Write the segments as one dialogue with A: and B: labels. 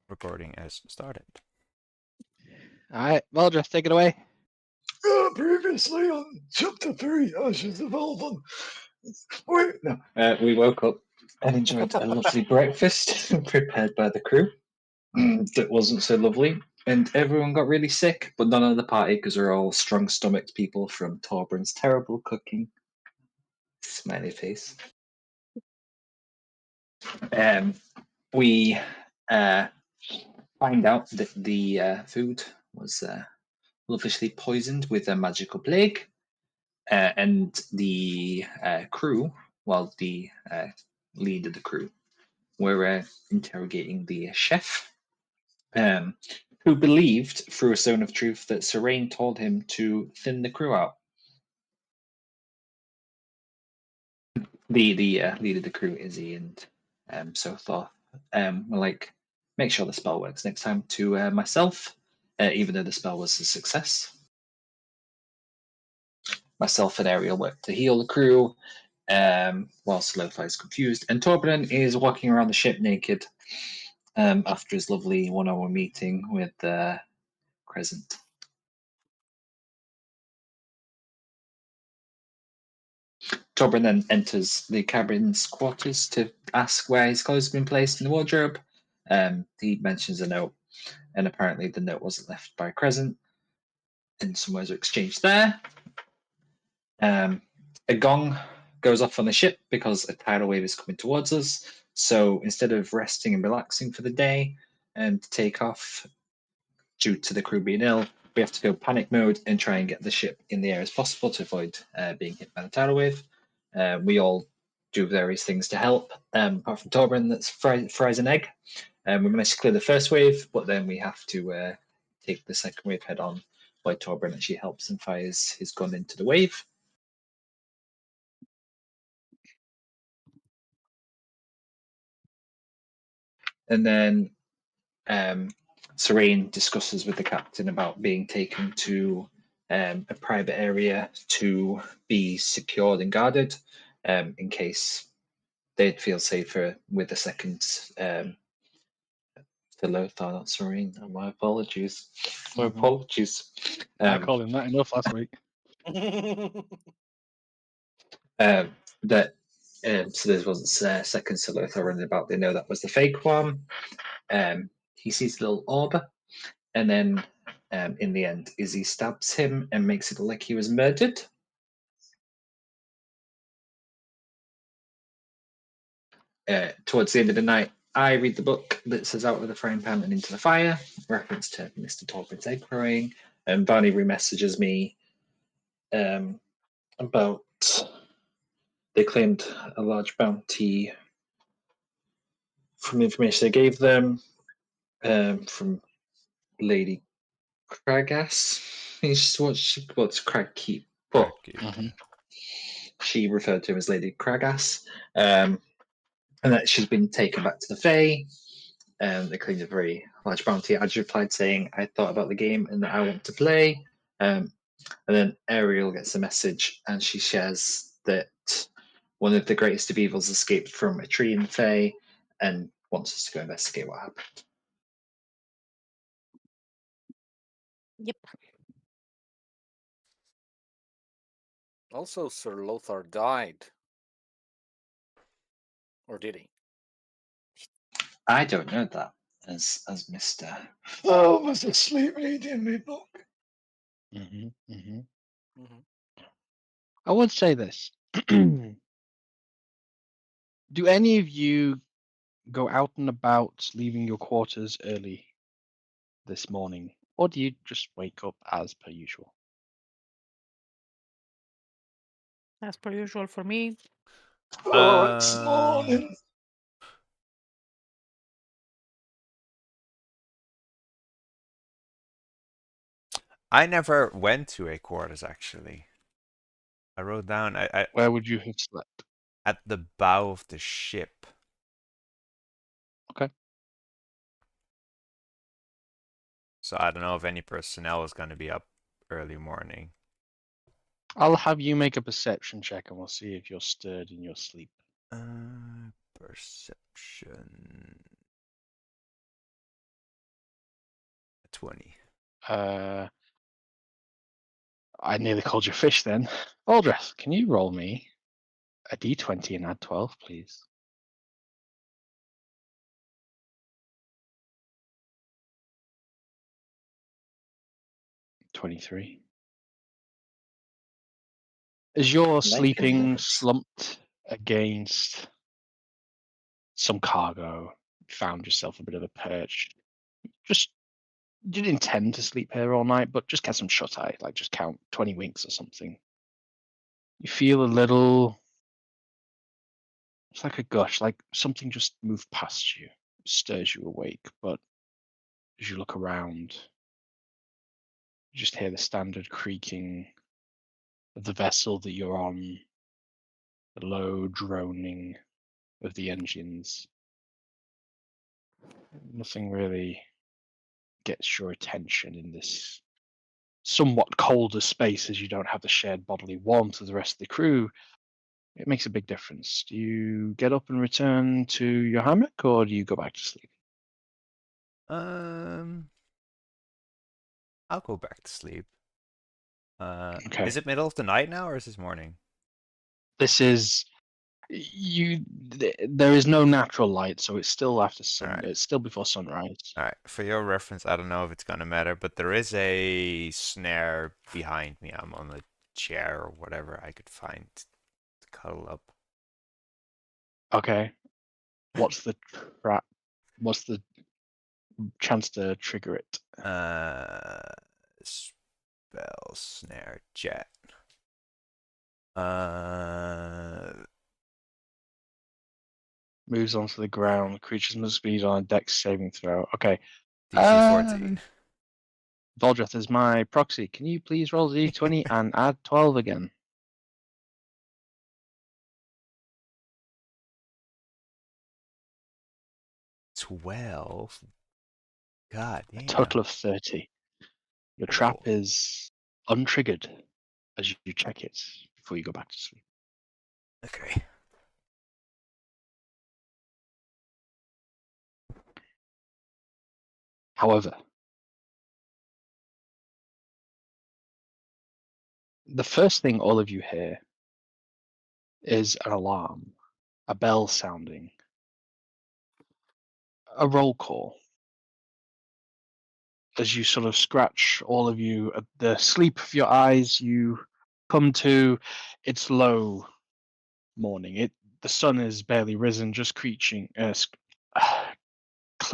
A: Recording has started.
B: All right, well, just take it away.
C: Previously on Chapter 3, Ashes of Alban. Wait, no. We woke up and enjoyed a lovely breakfast prepared by the crew that wasn't so lovely. And everyone got really sick, but none of the party because we're all strong stomached people from Torbran's terrible cooking. Smiley face. We find out that the food was lavishly poisoned with a magical plague. And the crew, well, the lead of the crew, were interrogating the chef, who believed through a stone of truth that Serene told him to thin the crew out. The lead of the crew, Izzy and Sothor, were like, make sure the spell works next time to myself, even though the spell was a success. Myself and Ariel worked to heal the crew, whilst Lothar is confused, and Torbran is walking around the ship naked after his lovely one-hour meeting with Crescent. Torbran then enters the cabin's quarters to ask where his clothes have been placed in the wardrobe. He mentions a note, and apparently the note wasn't left by Crescent, and some words are exchanged there. A gong goes off on the ship because a tidal wave is coming towards us. So instead of resting and relaxing for the day and to take off due to the crew being ill, we have to go panic mode and try and get the ship in the air as possible to avoid being hit by the tidal wave. We all do various things to help, apart from Torbran that's fries an egg. We managed to clear the first wave, but then we have to take the second wave head on while Torbran actually helps and fires his gun into the wave. And then Serene discusses with the captain about being taken to a private area to be secured and guarded in case they'd feel safer with the second to Lothar, not Serene. My apologies. My apologies.
B: I called him that enough last week.
C: So this wasn't second to Lothar running about. They know that was the fake one. He sees the little orb, and then in the end, Izzy stabs him and makes it look like he was murdered. Towards the end of the night, I read the book that says "Out of the frying pan and into the fire," reference to Mr. Torbran's egg crowing, and Barney remessages me about they claimed a large bounty from information I gave them from Lady Cragass. What's Cragkeep? But she referred to him as Lady Cragass, and that she's been taken back to the Fae. They claimed a very large bounty. I just replied saying I thought about the game and that I want to play. And then Ariel gets a message and she shares that one of the greatest of evils escaped from a tree in the Fae and wants us to go investigate what happened.
D: Yep.
E: Also, Sir Lothar died. Or did he?
C: I don't know that as Mr.
F: Oh, was asleep reading my book.
B: I would say this. Do any of you go out and about leaving your quarters early this morning? Or do you just wake up as per usual?
D: As per usual for me.
F: Oh, it's morning.
A: I never went to a quarters, actually. I wrote down
B: Where would you have slept?
A: at the bow of the ship.
B: Okay.
A: So I don't know if any personnel is going to be up early morning.
B: I'll have you make a perception check and we'll see if you're stirred in your sleep.
A: Perception. 20.
B: I nearly called you fish then. Aldreth, can you roll me a d20 and add 12, please? $23. As you're sleeping slumped against some cargo, found yourself a bit of a perch. Just you didn't intend to sleep here all night, but just get some shut eye, like just count 20 winks or something. You feel a little, it's like a gush, like something just moved past you, stirs you awake. But as you look around, you just hear the standard creaking of the vessel that you're on, the low droning of the engines. Nothing really gets your attention in this somewhat colder space, as you don't have the shared bodily warmth of the rest of the crew. It makes a big difference. Do you get up and return to your hammock, or do you go back to sleep?
A: I'll go back to sleep.
B: Okay.
A: Is it middle of the night now, or is this morning?
B: This is there is no natural light, so it's still after sun.
A: Alright.
B: It's still before sunrise.
A: Alright, for your reference, I don't know if it's gonna matter, but there is a snare behind me. I'm on a chair or whatever I could find to cuddle up.
B: Okay. What's the trap? What's the chance to trigger it?
A: Spell snare jet.
B: Moves onto the ground. Creatures must be on a dex saving throw. Okay.
A: DC 14.
B: Voldreth is my proxy. Can you please roll the d20 and add 12 again?
A: 12. God
B: A
A: damn.
B: total of 30. Your trap
A: Cool.
B: is untriggered as you check it before you go back to sleep.
A: Okay.
B: However, the first thing all of you hear is an alarm, a bell sounding, a roll call. As you sort of scratch, all of you, at the sleep of your eyes, you come to, it's low morning. The sun is barely risen, just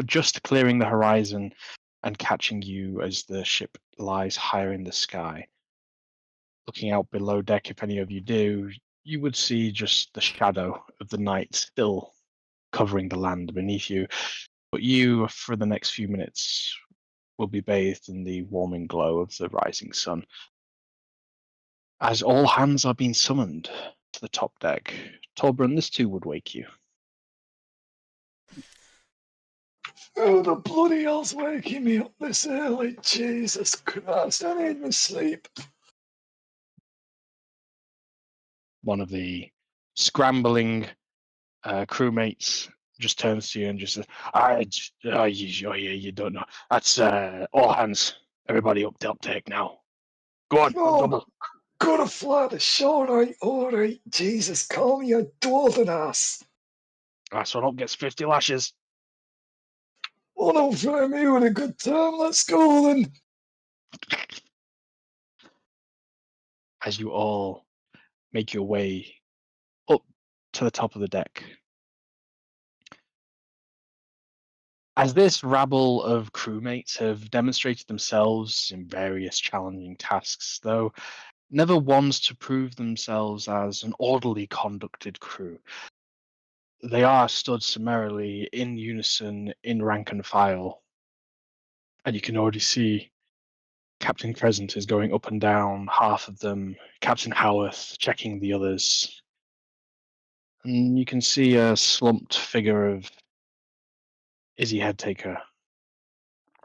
B: just clearing the horizon and catching you as the ship lies higher in the sky. Looking out below deck, if any of you do, you would see just the shadow of the night still covering the land beneath you. But you, for the next few minutes, will be bathed in the warming glow of the rising sun. As all hands are being summoned to the top deck, Torbjorn, this too would wake you.
F: Oh, the bloody hell's waking me up this early. Jesus Christ, I need my sleep.
B: One of the scrambling crewmates just turns to you and just says, you don't know. That's all hands. Everybody up to deck now. Go on,
F: Oh,
B: double.
F: gotta fly the shore, alright. Jesus, call me a dwarven ass.
B: Last one up gets 50 lashes.
F: Oh, don't fire me with a good time. Let's go then.
B: As you all make your way up to the top of the deck. As this rabble of crewmates have demonstrated themselves in various challenging tasks, though never once to prove themselves as an orderly conducted crew, they are stood summarily in unison in rank and file. And you can already see Captain Crescent is going up and down, half of them, Captain Howarth checking the others. And you can see a slumped figure of Izzy Headtaker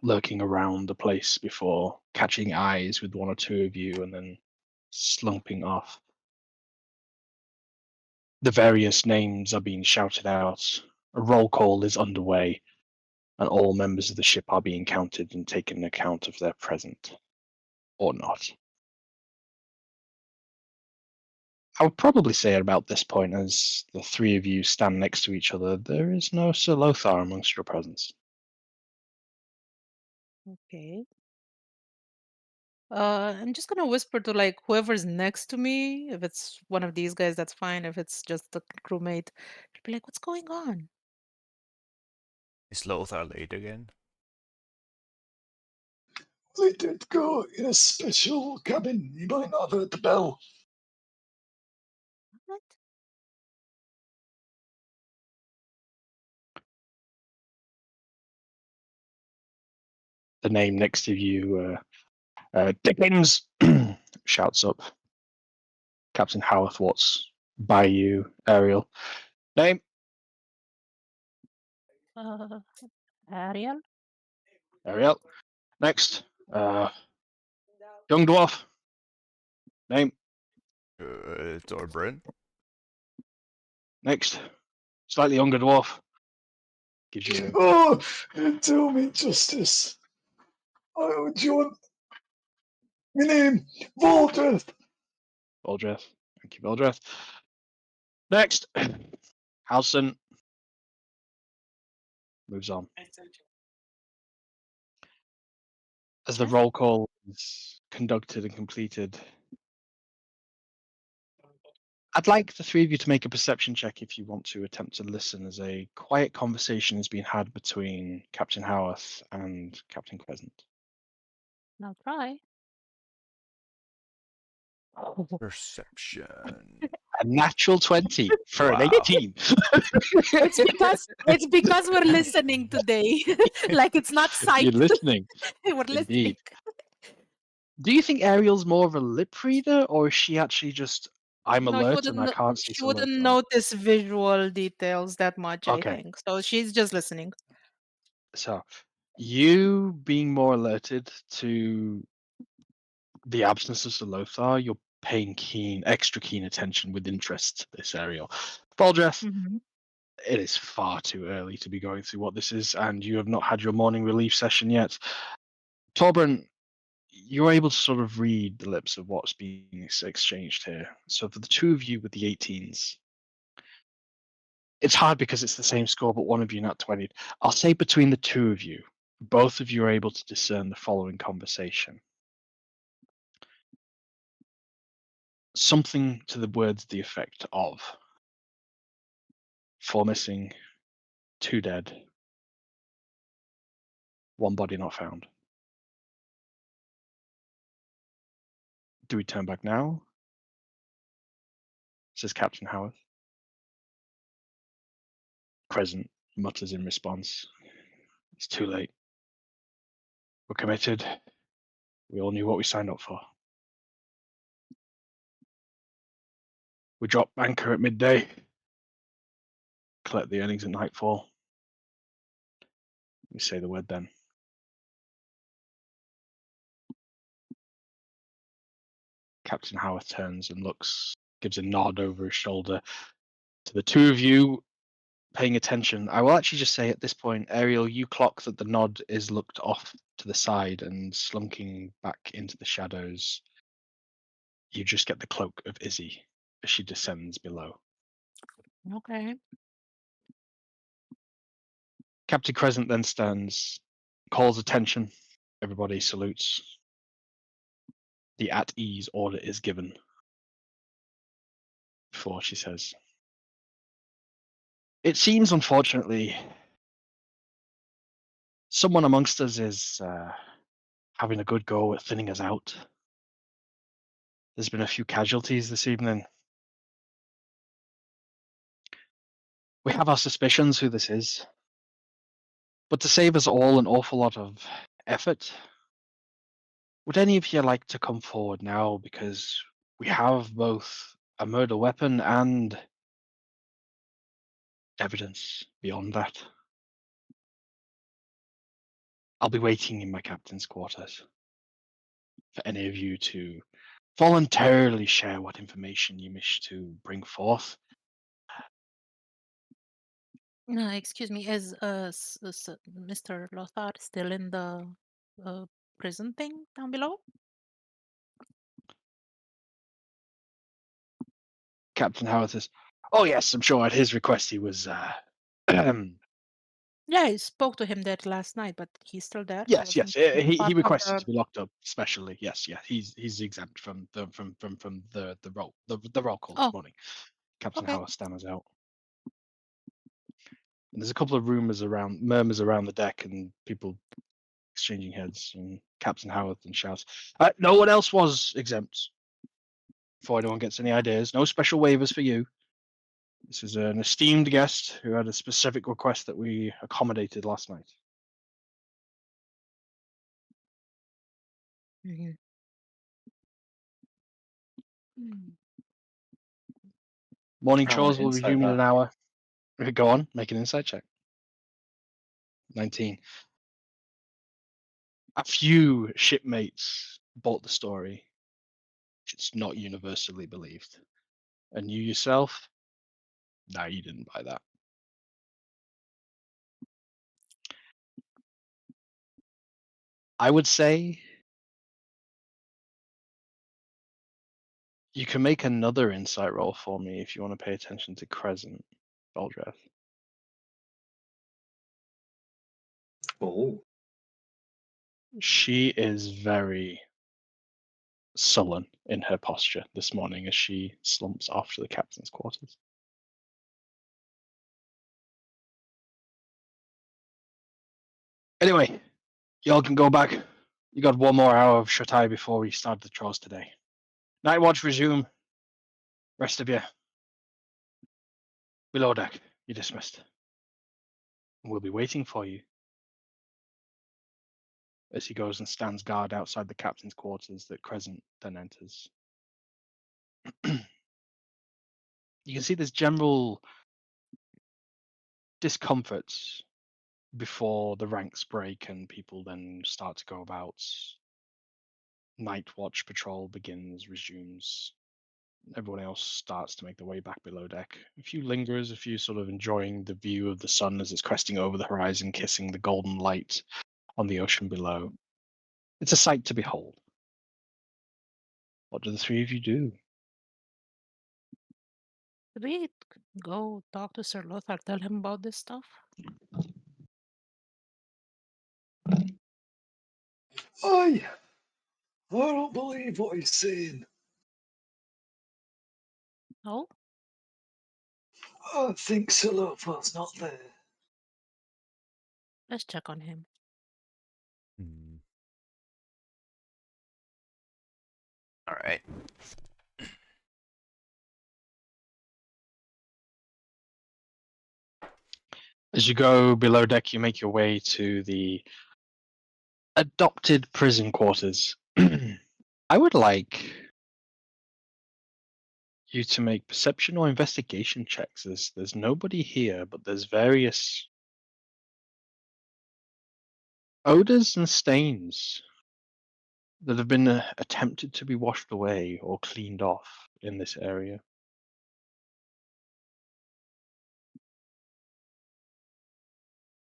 B: lurking around the place before catching eyes with one or two of you and then slumping off. The various names are being shouted out. A roll call is underway. and all members of the ship are being counted and taken account of their present or not. I would probably say at about this point, as the three of you stand next to each other, there is no Sir Lothar amongst your presence.
D: Okay. I'm just gonna whisper to like whoever's next to me. If it's one of these guys, that's fine. If it's just the crewmate, I'll be like, "What's going on?"
A: Is Lothar late again?
F: They did go in a special cabin. You might not have heard the bell.
D: What?
B: The name next to you, Dickens, shouts up. Captain Howarth, what's by you, Ariel? Name?
D: Uh, Ariel?
B: Ariel. Next, young dwarf. Name?
A: Torbrin?
B: Next, slightly younger dwarf. Gives you
F: Oh, do me justice. Oh, do you want my name? Valdreth.
B: Valdreth. Thank you, Valdreth. Next, Halson. Moves on. As the
D: Yes?
B: roll call is conducted and completed, I'd like the three of you to make a perception check if you want to attempt to listen as a quiet conversation is being had between Captain Howarth and Captain Crescent.
D: I'll try.
A: Perception.
B: A natural 20 for an
A: Wow.
B: 18.
D: It's because we're listening today. Like it's not
B: You're
D: sight.
B: listening.
D: We're listening.
B: Indeed. Do you think Ariel's more of a lip reader, or is she actually just, I'm
D: No,
B: alert and I can't see
D: she
B: so
D: wouldn't
B: Lothar?
D: notice visual details that much, I
B: Okay.
D: think. So she's just listening.
B: So, you being more alerted to the absence of Sir Lothar, you're paying extra keen attention with interest to this, Ariel. Baldreth,
D: Mhm.
B: it is far too early to be going through what this is, and you have not had your morning relief session yet. Torben, you're able to sort of read the lips of what's being exchanged here. So for the two of you with the 18s, it's hard because it's the same score, but one of you not 20. I'll say between the two of you, both of you are able to discern the following conversation. Something to the words the effect of 4 missing, 2 dead, 1 body not found. Do we turn back now? Says Captain Howard. Crescent mutters in response. It's too late. We're committed. We all knew what we signed up for. We drop anchor at midday. Collect the earnings at nightfall. We say the word then. Captain Howard turns and looks, gives a nod over his shoulder to the two of you paying attention. I will actually just say at this point, Ariel, you clock that the nod is looked off to the side and slunking back into the shadows. You just get the cloak of Izzy as she descends below.
D: Okay.
B: Captain Crescent then stands, calls attention. Everybody salutes. The at ease order is given. Before she says, it seems, unfortunately, someone amongst us is having a good go at thinning us out. There's been a few casualties this evening. We have our suspicions who this is. But to save us all an awful lot of effort, would any of you like to come forward now? Because we have both a murder weapon and evidence beyond that. I'll be waiting in my captain's quarters for any of you to voluntarily share what information you wish to bring forth.
D: No, excuse me. Is Mr. Lothar still in the prison thing down below?
B: Captain Howard says, "Oh yes, I'm sure at his request he was."
D: Yeah, I spoke to him there last night, but he's still there.
B: Yes,
D: Wasn't
B: he
D: part of
B: requested
D: the.
B: to be locked up specially. Yes, yeah, he's exempt from the roll call this
D: Oh,
B: morning. Captain
D: okay.
B: Howard stammers out. And there's a couple of murmurs around the deck, and people exchanging heads. And Captain Howard then shouts, "No one else was exempt. Before anyone gets any ideas, no special waivers for you. This is an esteemed guest who had a specific request that we accommodated last night."
D: Mhm.
B: Morning
C: I want
B: chores
C: to
B: will
C: insight
B: resume in an
C: that.
B: hour. Go on, make an insight check. 19. A few shipmates bought the story. It's not universally believed. And you yourself? No, you didn't buy that. I would say you can make another insight roll for me if you want to pay attention to Crescent, Valdreth.
C: Oh,
B: She is very sullen in her posture this morning as she slumps off to the captain's quarters. Anyway, y'all can go back. You got one more hour of shut-eye before we start the chores today. Night watch resume. Rest of you, below deck. You're dismissed. We'll be waiting for you. As he goes and stands guard outside the captain's quarters that Crescent then enters. You can see there's general discomfort before the ranks break and people then start to go about. Night watch patrol begins, resumes. Everyone else starts to make their way back below deck. A few lingerers, a few sort of enjoying the view of the sun as it's cresting over the horizon, kissing the golden light on the ocean below. It's a sight to behold. What do the three of you do?
D: Did we go talk to Sir Lothar, tell him about this stuff?
F: I don't believe what he's saying.
D: No?
F: I think Salofa's not there.
D: Let's check on him.
A: Hmm. All right.
B: As you go below deck, you make your way to the adopted prison quarters. I would like you to make perception or investigation checks. There's nobody here, but there's various odors and stains that have been attempted to be washed away or cleaned off in this area.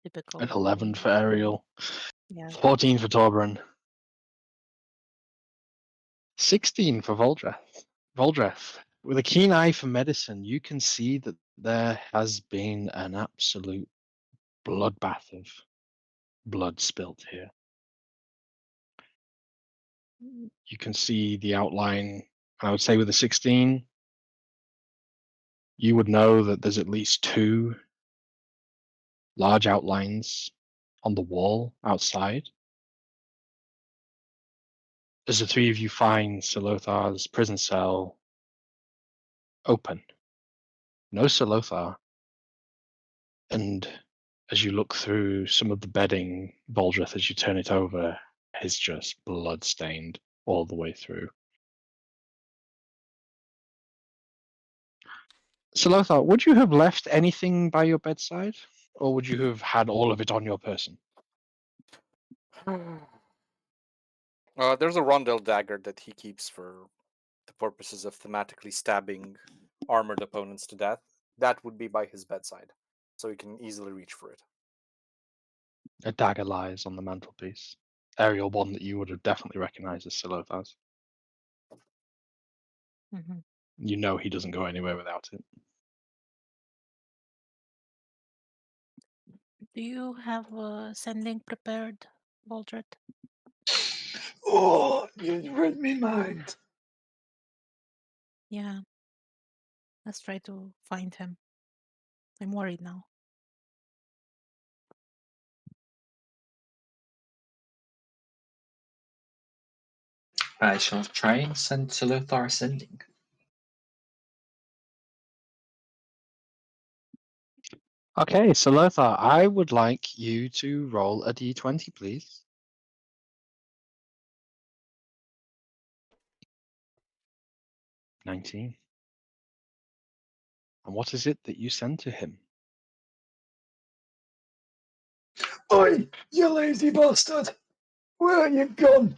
D: Typical.
B: An 11 for Ariel,
D: Yeah.
B: 14 for Torbrun, 16 for Voldreth. With a keen eye for medicine, you can see that there has been an absolute bloodbath of blood spilt here. You can see the outline, and I would say with a 16, you would know that there's at least two large outlines on the wall outside. As the three of you find Salothar's prison cell open, no Salothar, and as you look through some of the bedding, Voldreth, as you turn it over, is just blood stained all the way through. Salothar, would you have left anything by your bedside, or would you have had all of it on your person?
E: There's a rondel dagger that he keeps for the purposes of thematically stabbing armored opponents to death. That would be by his bedside. so he can easily reach for it.
B: A dagger lies on the mantelpiece. Ariel, one that you would have definitely recognized as Silothar's.
D: Mhm.
B: You know he doesn't go anywhere without it.
D: Do you have sending prepared, Baldred?
F: Oh, you read me mind.
D: Yeah. Let's try to find him. I'm worried now.
C: I shall try and send to Lothar sending.
B: Okay, so Lothar, I would like you to roll a d20, please. 19. And what is it that you send to him?
F: Oi, you lazy bastard! Where are you gone?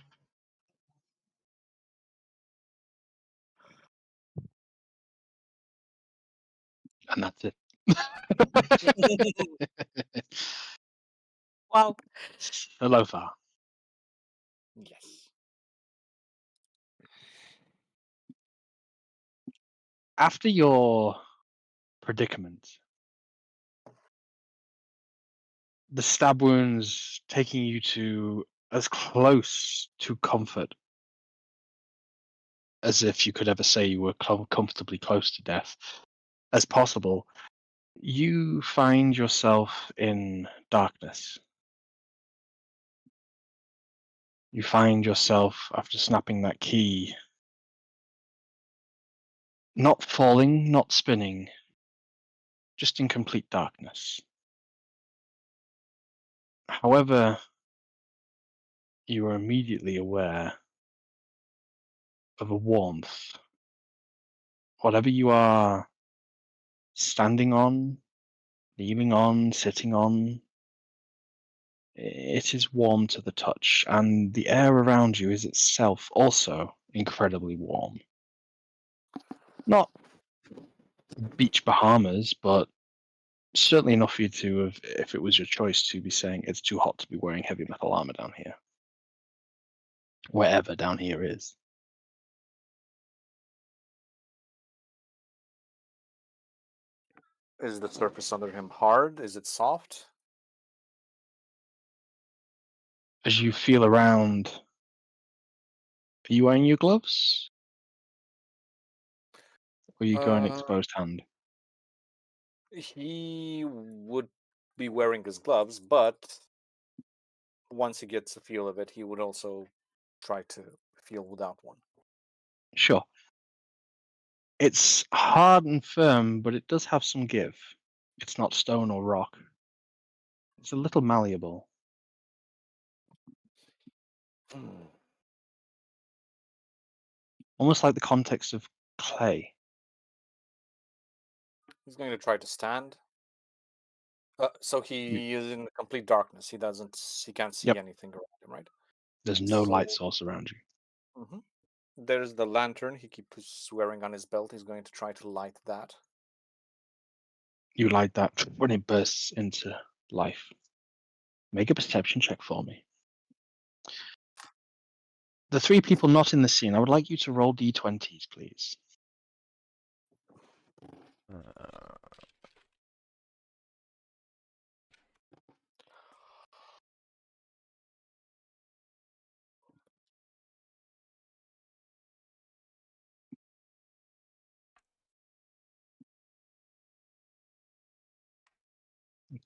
B: And that's it.
D: Wow.
B: So Lothar,
E: Yes.
B: after your predicament, the stab wounds taking you to as close to comfort as if you could ever say you were comfortably close to death as possible, you find yourself in darkness. You find yourself, after snapping that key, not falling, not spinning, just in complete darkness. However, you are immediately aware of a warmth. Whatever you are standing on, kneeling on, sitting on, it is warm to the touch, and the air around you is itself also incredibly warm. Not beach Bahamas, but certainly enough for you to have, if it was your choice, to be saying it's too hot to be wearing heavy metal armor down here. Wherever down here is.
E: Is the surface under him hard? Is it soft?
B: As you feel around, are you wearing your gloves? Or are you going exposed hand?
E: He would be wearing his gloves, but once he gets a feel of it, he would also try to feel without one.
B: Sure. It's hard and firm, but it does have some give. It's not stone or rock. It's a little malleable. Almost like the context of clay.
E: He's going to try to stand. So he is in complete darkness. He can't see
B: Yep.
E: anything around him, right?
B: There's no
E: So-
B: light source around you.
E: Mhm. There's the lantern he keeps wearing on his belt. He's going to try to light that.
B: You light that when it bursts into life. Make a perception check for me. The three people not in the scene, I would like you to roll d20s, please.
A: Uh,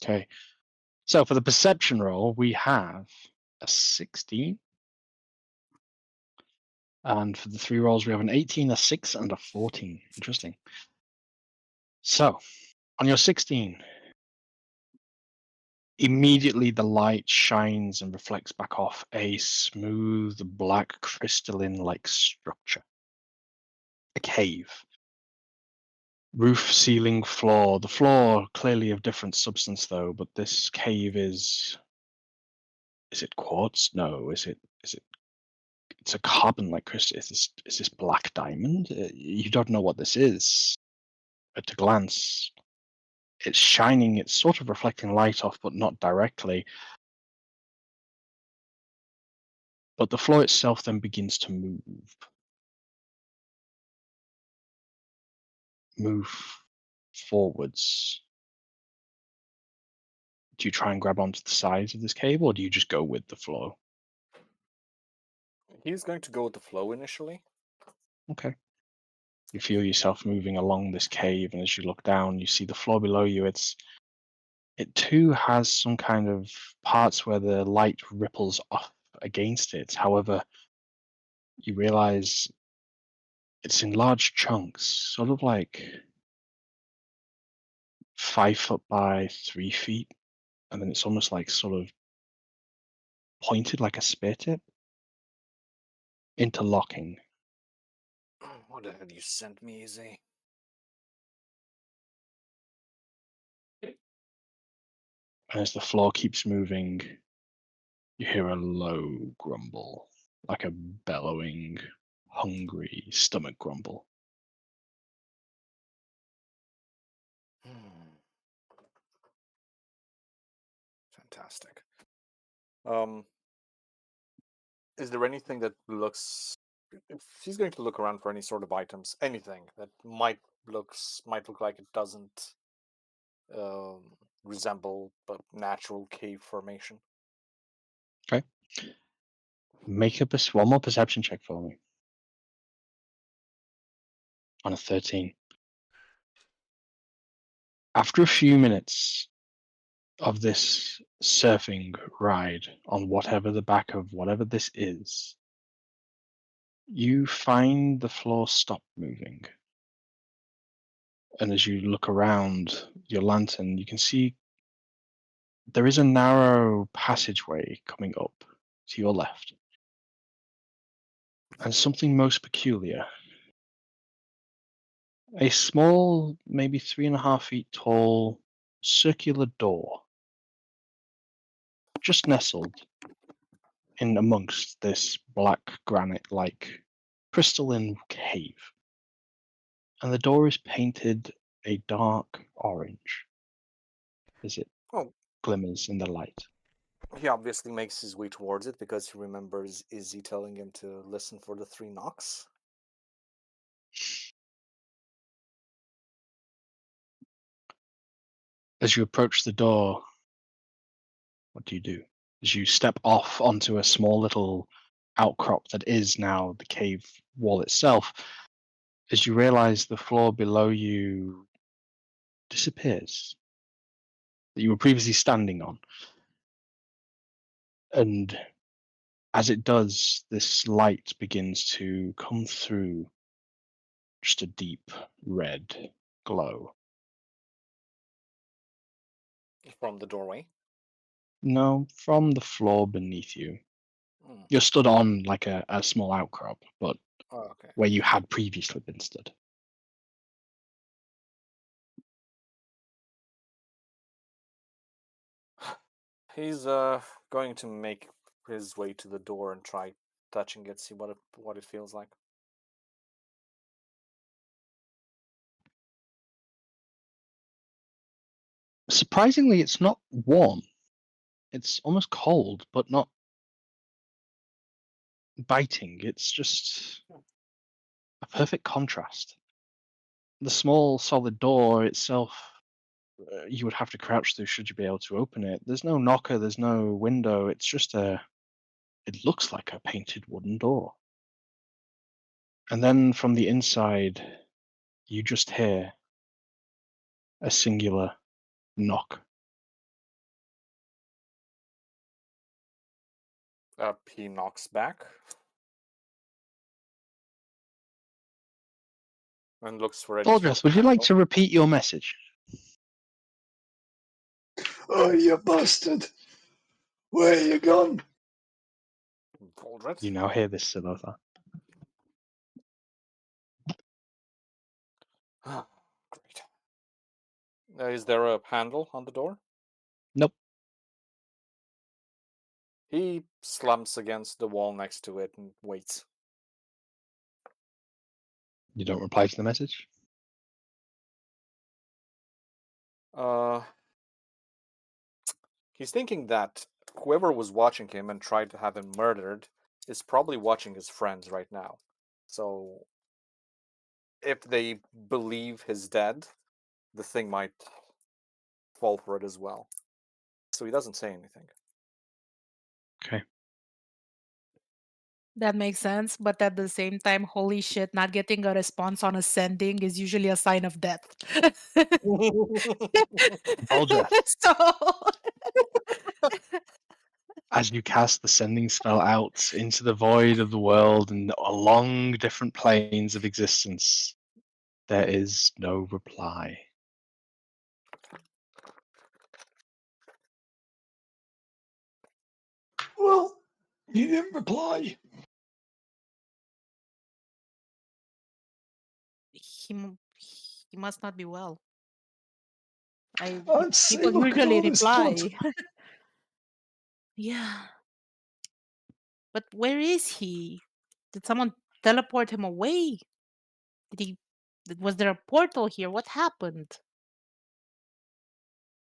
B: Okay. So for the perception roll, we have a 16. And for the three rolls, we have an 18, a 6, and a 14. Interesting. So on your 16, immediately the light shines and reflects back off a smooth, black, crystalline-like structure. A cave. Roof, ceiling, floor. The floor clearly of different substance, though, but this cave is it quartz? No. Is it it's a carbon-like crystal. Is this black diamond? You don't know what this is at a glance. It's shining, it's sort of reflecting light off, but not directly. But the floor itself then begins to move forwards. Do you try and grab onto the sides of this cave, or do you just go with the flow?
E: He's going to go with the flow initially.
B: Okay. You feel yourself moving along this cave, and as you look down, you see the floor below you. It too has some kind of parts where the light ripples off against it. However, you realize it's in large chunks, sort of like 5 foot by 3 feet, and then it's almost like sort of pointed like a spear tip, interlocking.
E: What the hell you sent me, Izzy?
B: And as the floor keeps moving, you hear a low grumble, like a bellowing, hungry stomach grumble.
E: Fantastic. Is there anything that looks? If he's going to look around for any sort of items, anything that might look like it doesn't resemble a natural cave formation.
B: Okay. Make one more perception check for me. On a 13. After a few minutes of this surfing ride on whatever the back of whatever this is, you find the floor stop moving. And as you look around your lantern, you can see there is a narrow passageway coming up to your left. And something most peculiar. A small, maybe 3.5 feet tall, circular door just nestled in amongst this black granite-like crystalline cave. And the door is painted a dark orange as it
E: Oh,
B: glimmers in the light.
E: he obviously makes his way towards it because he remembers Izzy telling him to listen for the 3 knocks.
B: As you approach the door, what do you do? As you step off onto a small little outcrop that is now the cave wall itself, as you realize the floor below you disappears that you were previously standing on. And as it does, this light begins to come through, just a deep red glow.
E: From the doorway.
B: No, from the floor beneath you.
E: Mm.
B: You're stood on like a small outcrop, but
E: Oh, okay.
B: where you had previously been stood.
E: He's going to make his way to the door and try touching it, see what it feels like.
B: Surprisingly, it's not warm. It's almost cold, but not biting. It's just a perfect contrast. The small solid door itself, you would have to crouch through should you be able to open it. There's no knocker, there's no window. It's just it looks like a painted wooden door. And then from the inside, you just hear a singular knock.
E: He knocks back and looks for any sort
B: Valdres,
E: of
B: would you like
E: handle.
B: to repeat your message?
F: Oh, you bastard! Where you gone?
E: Valdred?
B: You now hear this, Silotha.
E: Great. Is there a handle on the door?
B: Nope.
E: He slumps against the wall next to it and waits.
B: You don't reply to the message?
E: He's thinking that whoever was watching him and tried to have him murdered is probably watching his friends right now. So if they believe he's dead, the thing might fall for it as well. So he doesn't say anything.
B: Okay.
D: That makes sense, but at the same time, holy shit, not getting a response on a sending is usually a sign of death.
B: Aldrich,
D: So
B: as you cast the sending spell out into the void of the world and along different planes of existence, there is no reply.
F: Well, he didn't reply.
D: he must not be well.
F: I'd say
D: People
F: look at
D: usually
F: all this blood.
D: reply. Yeah. But where is he? Did someone teleport him away? Was there a portal here? What happened?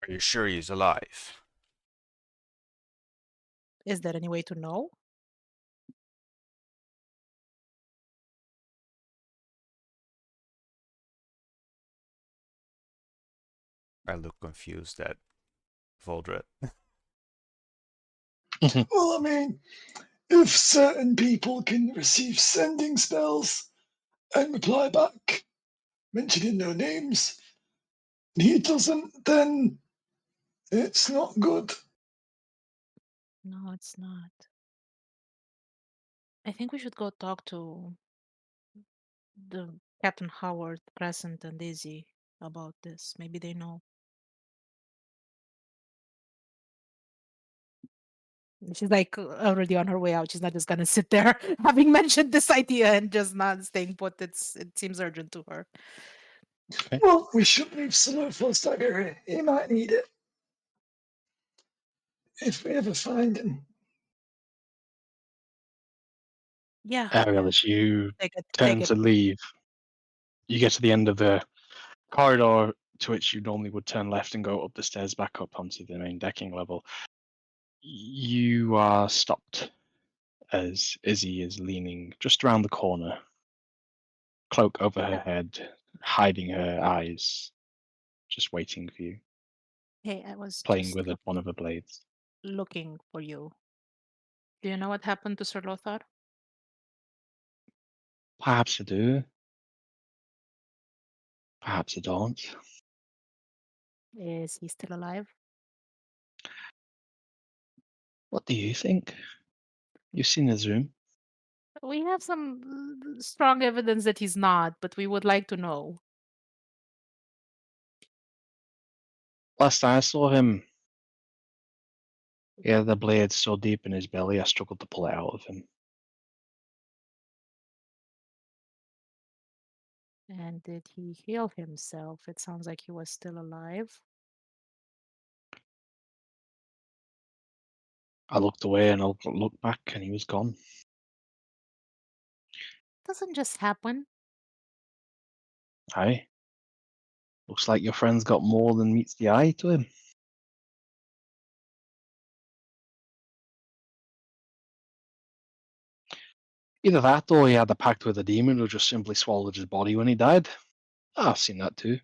A: Are you sure he's alive?
D: Is there any way to know?
A: I look confused at Voldred.
F: Well, I mean, if certain people can receive sending spells and reply back, mentioning no names, and he doesn't, then it's not good.
D: No, it's not. I think we should go talk to the Captain Howard, Crescent, and Izzy about this. Maybe they know. She's like already on her way out. She's not just gonna sit there having mentioned this idea and just not staying put. It seems urgent to her.
B: Okay.
F: Well, we should leave Solo for Stagger. He might need it. If we ever find him.
D: Yeah.
B: Ariel, as you
D: Take
B: turn
D: it.
B: to leave, you get to the end of the corridor to which you normally would turn left and go up the stairs back up onto the main decking level. You are stopped as Izzy is leaning just around the corner, cloak over her head, hiding her eyes, just waiting for you,
D: Hey, I was
B: playing
D: just
B: with one of her blades.
D: looking for you. Do you know what happened to Sir Lothar?
B: Perhaps I do. Perhaps I don't.
D: Is he still alive?
B: What do you think? You've seen his room.
D: We have some strong evidence that he's not, but we would like to know.
B: Last I saw him, he had the blade so deep in his belly I struggled to pull it out of him.
D: And did he heal himself? It sounds like he was still alive.
B: I looked away and I looked back and he was gone.
D: Doesn't just happen.
B: Aye. Looks like your friend's got more than meets the eye to him. Either that or he had a pact with a demon who just simply swallowed his body when he died. I've seen that too.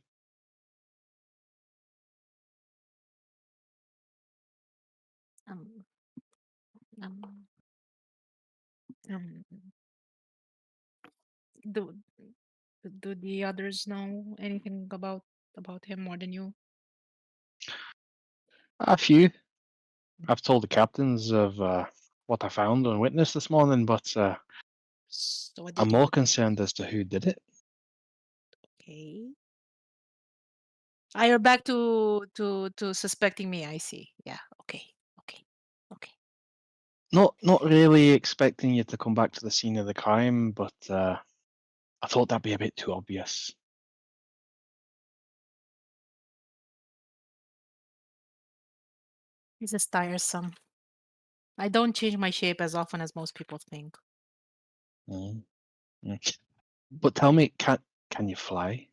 D: Um, um, um, do do the others know anything about him more than you?
B: A few. I've told the captains of what I found and witnessed this morning, but
D: So what
B: I'm
D: did
B: more
D: you?
B: concerned as to who did it.
D: Okay. Ah, you're back to suspecting me. I see. Yeah. Okay. Okay. Okay.
B: Not really expecting you to come back to the scene of the crime, but I thought that'd be a bit too obvious.
D: This is tiresome. I don't change my shape as often as most people think.
B: Mm. Mm. But tell me, can you fly?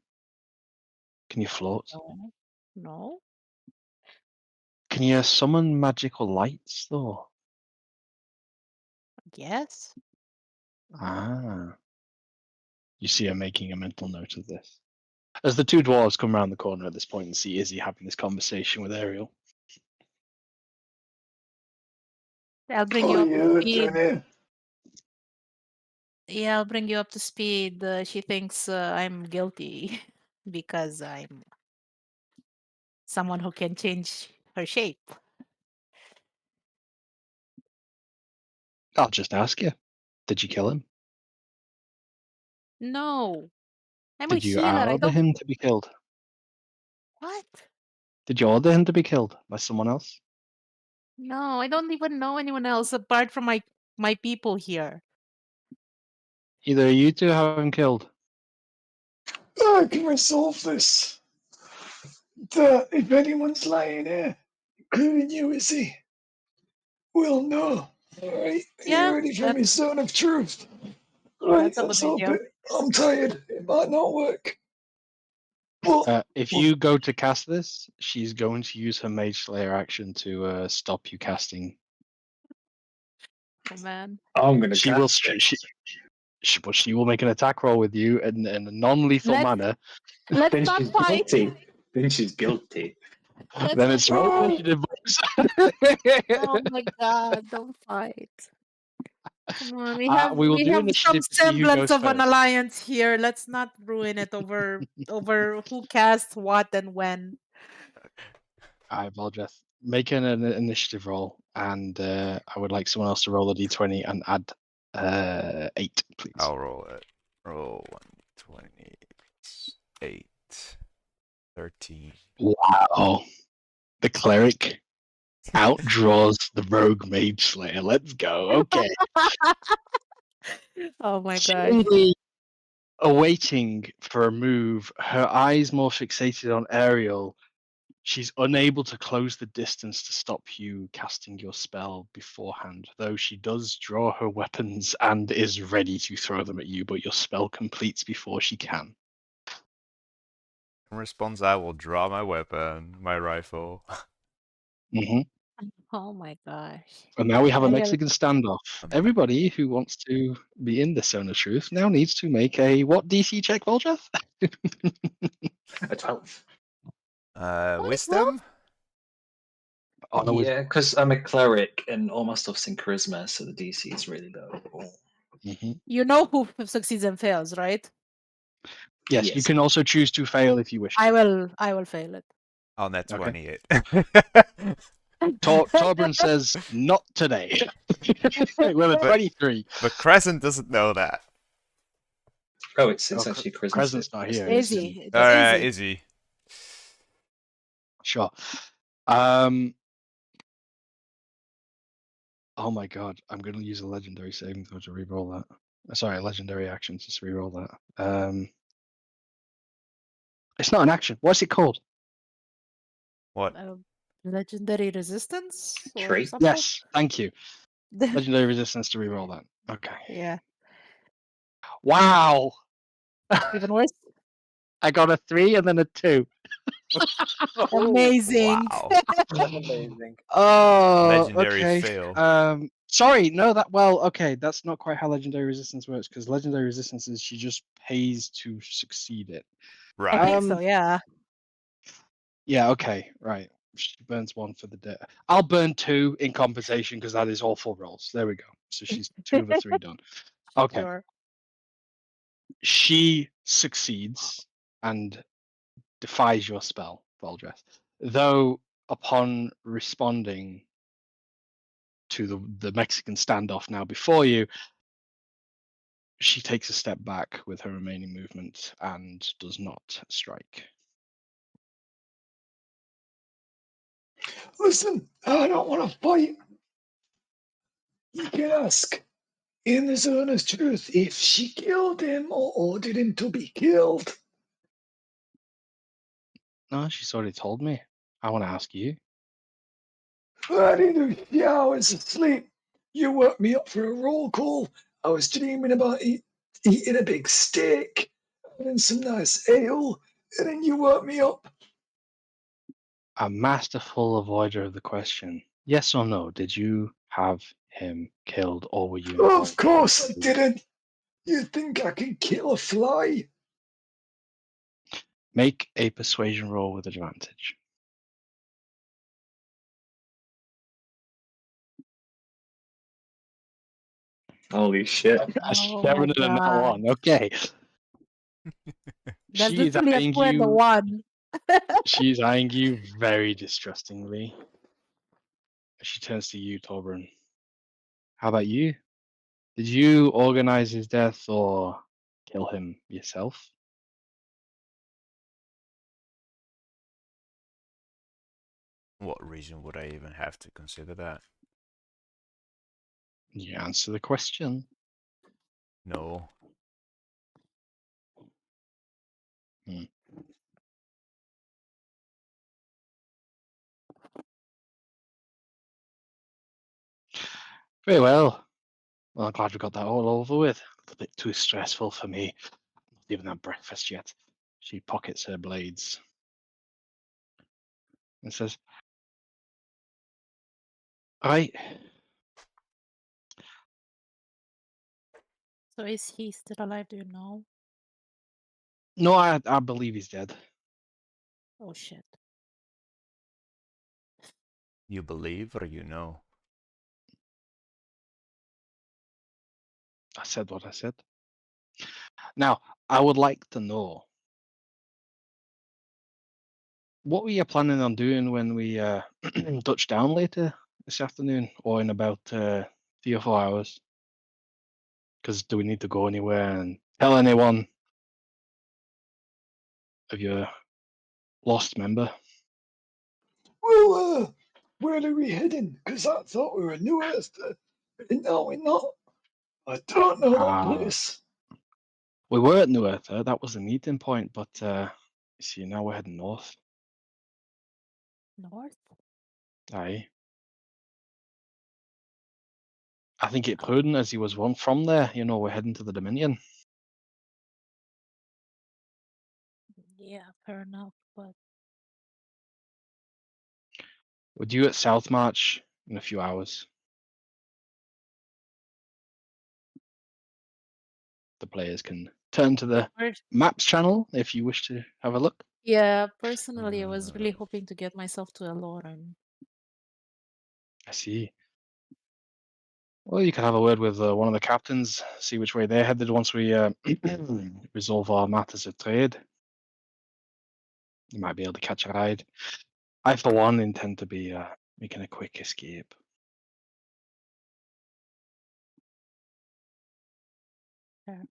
B: Can you float?
D: No. No.
B: Can you summon magical lights, though?
D: Yes.
B: Ah. You see her making a mental note of this. As the two dwarves come around the corner at this point and see Izzy having this conversation with Ariel.
D: I'll bring
F: Oh,
D: you up to
F: you
D: speed.
F: doing it?
D: Yeah, I'll bring you up to speed. She thinks I'm guilty because I'm someone who can change her shape.
B: I'll just ask you. Did you kill him?
D: No. I'm a
B: Did you
D: healer. I
B: order
D: don't.
B: him to be killed?
D: What?
B: Did you order him to be killed by someone else?
D: No, I don't even know anyone else apart from my people here.
B: Either of you two have him killed.
F: I can resolve this. If anyone's lying here, including you, Izzy, we'll know. Alright, are you
D: Yeah,
F: ready for
D: that,
F: me, Zone of Truth? Right,
D: that's a good
F: let's hope
D: idea.
F: it. I'm tired. It might not work. But
B: If you go to cast this, she's going to use her Mage Slayer action to stop you casting.
D: Oh man.
C: I'm gonna
B: She will.
C: cast it.
B: But she will make an attack roll with you in a non-lethal
D: Let's
B: manner.
D: let's
C: Then
D: not
C: she's
D: fight.
C: guilty. Then she's guilty.
D: Let's
B: Then
D: not
B: it's
D: fight.
B: roll initiative.
D: Oh my god, don't fight. Come on,
B: We will
D: we
B: do
D: have some
B: initiative to see who
D: semblance
B: goes
D: of an
B: first.
D: alliance here. Let's not ruin it over who casts what and when.
B: I apologize. Make an initiative roll, and I would like someone else to roll a d20 and add 8, please.
A: I'll roll it. Roll 128, 13.
B: Wow. The cleric outdraws the rogue mage slayer. Let's go. Okay.
D: Oh my gosh.
B: Seemingly awaiting for a move, her eyes more fixated on Ariel. She's unable to close the distance to stop you casting your spell beforehand, though she does draw her weapons and is ready to throw them at you, but your spell completes before she can.
A: In response, I will draw my weapon, my rifle.
B: Mm-hmm.
D: Oh my gosh.
B: And now we have a
D: Ariel,
B: Mexican standoff. Everybody who wants to be in this Zone of Truth now needs to make a what DC check, Voljeff?
C: A 12.
A: Wisdom?
B: Honor with.
C: Yeah, because I'm a cleric and all my stuff's in charisma, so the DC is really low.
B: Mhm.
D: you know who succeeds and fails, right?
B: Yes, you
C: Yes.
B: can also choose to fail if you wish.
D: I will fail it.
A: Oh, that's
B: Okay.
A: 28.
B: Torbrun says, not today. With a
A: But-
B: 23.
A: But Crescent doesn't know that.
C: Oh, it's
B: Oh,
C: actually charisma.
B: Crescent's not here.
D: Izzy. It's
A: Alright,
D: Izzy.
A: Izzy.
B: Sure. Oh my god, I'm going to use a legendary saving throw to reroll that. Sorry, a legendary action to reroll that. It's not an action. What's it called?
A: What?
D: Legendary resistance or
C: Trait?
D: something?
B: Yes, thank you. Legendary resistance to reroll that. Okay.
D: Yeah.
B: Wow.
D: Even worse.
B: I got a 3 and then a 2.
D: Amazing.
A: Wow.
E: Amazing.
B: Oh,
A: Legendary
B: okay.
A: fail.
B: Sorry, no, okay, that's not quite how legendary resistance works, because legendary resistance is she just pays to succeed it.
D: I
A: Right.
D: think so, yeah.
B: Yeah, okay, right. She burns 1 for the day. I'll burn 2 in compensation because that is all 4 rolls. There we go. So she's 2 of the 3 done. Okay.
D: Sure.
B: She succeeds and defies your spell, Valdreth. Though upon responding to the Mexican standoff now before you, she takes a step back with her remaining movement and does not strike.
F: listen, I don't want to fight. You can ask in the Zone of Truth if she killed him or ordered him to be killed.
B: No, she's already told me. I want to ask you.
F: I didn't do the hours of sleep. You woke me up for a roll call. I was dreaming about eating a big steak, having some nice ale, and then you woke me up.
B: a masterful avoider of the question. Yes or no? Did you have him killed, or were you involved?
F: Of course I didn't. You think I can kill a fly?
B: Make a persuasion roll with advantage.
C: Holy shit.
B: A
D: Oh my
B: 7 and a nat
D: god.
B: 1. Okay.
D: That's
B: She is
D: literally a
B: eyeing
D: 2 and a
B: you.
D: 1.
B: She's eyeing you very distrustingly. She turns to you, Torbern. How about you? Did you organize his death or kill him yourself?
A: What reason would I even have to consider that?
B: You answer the question.
A: No.
B: Very well. Well, I'm glad we got that all over with. A bit too stressful for me. Not even had breakfast yet. She pockets her blades and says, "Right,
D: So is he still alive? Do you know?
B: no, I believe he's dead."
D: Oh shit.
A: You believe or you know?
B: I said what I said. Now, I would like to know, what were you planning on doing when we touch down later this afternoon, or in about 3 or 4 hours? Because do we need to go anywhere and tell anyone of your lost member?
F: Well, where are we heading? Because I thought we were in New Earth. No, we're not. I don't know that place.
B: We were at New Earth. That was the meeting point, but you see, now we're heading north.
D: North?
B: Aye. I think it prudent as he was one from there. You know, we're heading to the Dominion.
D: Yeah, fair enough. But
B: We're due at South March in a few hours. The players can turn to the maps channel if you wish to have a look.
D: yeah, personally, I was really hoping to get myself to Aloran.
B: I see. Well, you can have a word with one of the captains, see which way they're headed once we resolve our matters of trade. You might be able to catch a ride. I, for one, intend to be making a quick escape.
D: Fair.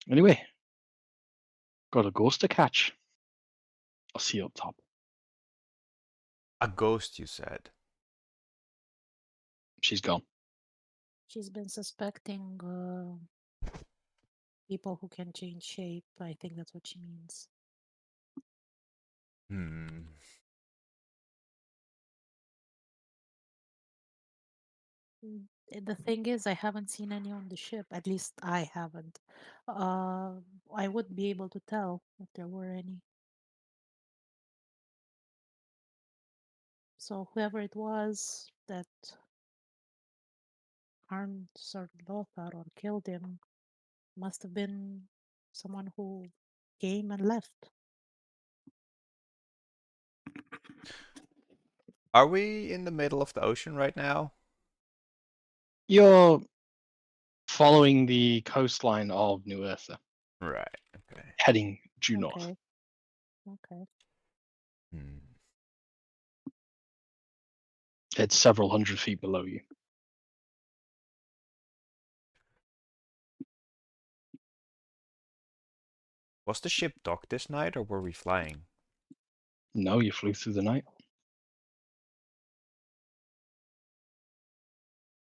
B: Anyway, got a ghost to catch. I'll see you up top.
A: A ghost, you said.
B: She's gone.
D: She's been suspecting people who can change shape. I think that's what she means.
A: Hmm.
D: The thing is, I haven't seen any on the ship. At least I haven't. I would be able to tell if there were any. So whoever it was that harmed Sir Lothar or killed him must have been someone who came and left.
A: Are we in the middle of the ocean right now?
B: You're following the coastline of New Eartha,
A: Right. Okay.
B: heading due north.
D: Okay. Okay.
A: Hmm.
B: It's several hundred feet below you.
A: Was the ship docked this night or were we flying?
B: No, you flew through the night.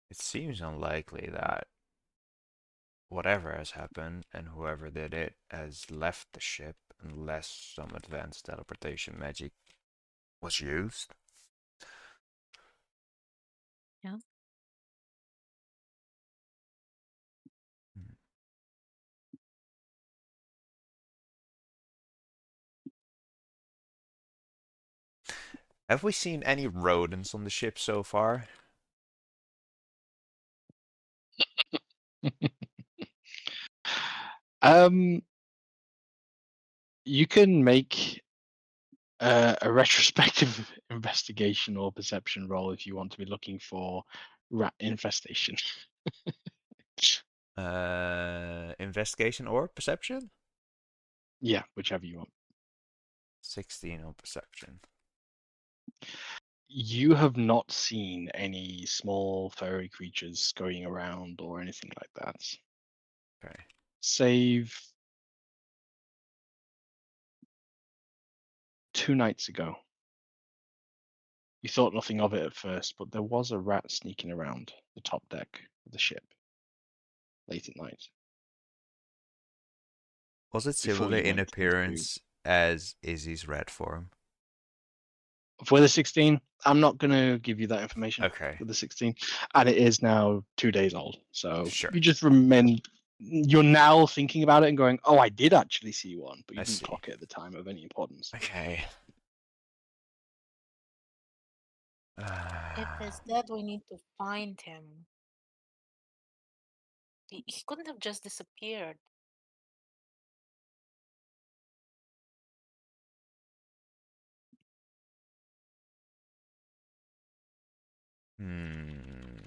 A: It seems unlikely that whatever has happened and whoever did it has left the ship unless some advanced teleportation magic was used.
D: Yeah.
A: Hmm. Have we seen any rodents on the ship so far?
B: Um, you can make a retrospective investigation or perception roll if you want to be looking for rat infestation.
A: Investigation or perception?
B: Yeah, whichever you want.
A: 16 on perception.
B: You have not seen any small furry creatures scurrying around or anything like that.
A: Okay.
B: Save 2 nights ago. You thought nothing of it at first, but there was a rat sneaking around the top deck of the ship late at night
A: Was it
B: before
A: similar
B: you
A: in
B: went into.
A: appearance as Izzy's red form?
B: For the 16, I'm not going to give you that information
A: Okay,
B: for the 16, and it is now 2 days old. So
A: sure.
B: you just you're now thinking about it and going, "Oh, I did actually see one," but you
A: I
B: didn't
A: see.
B: clock it at the time of any importance.
A: Okay.
D: If he's dead, we need to find him. He couldn't have just disappeared.
A: Hmm.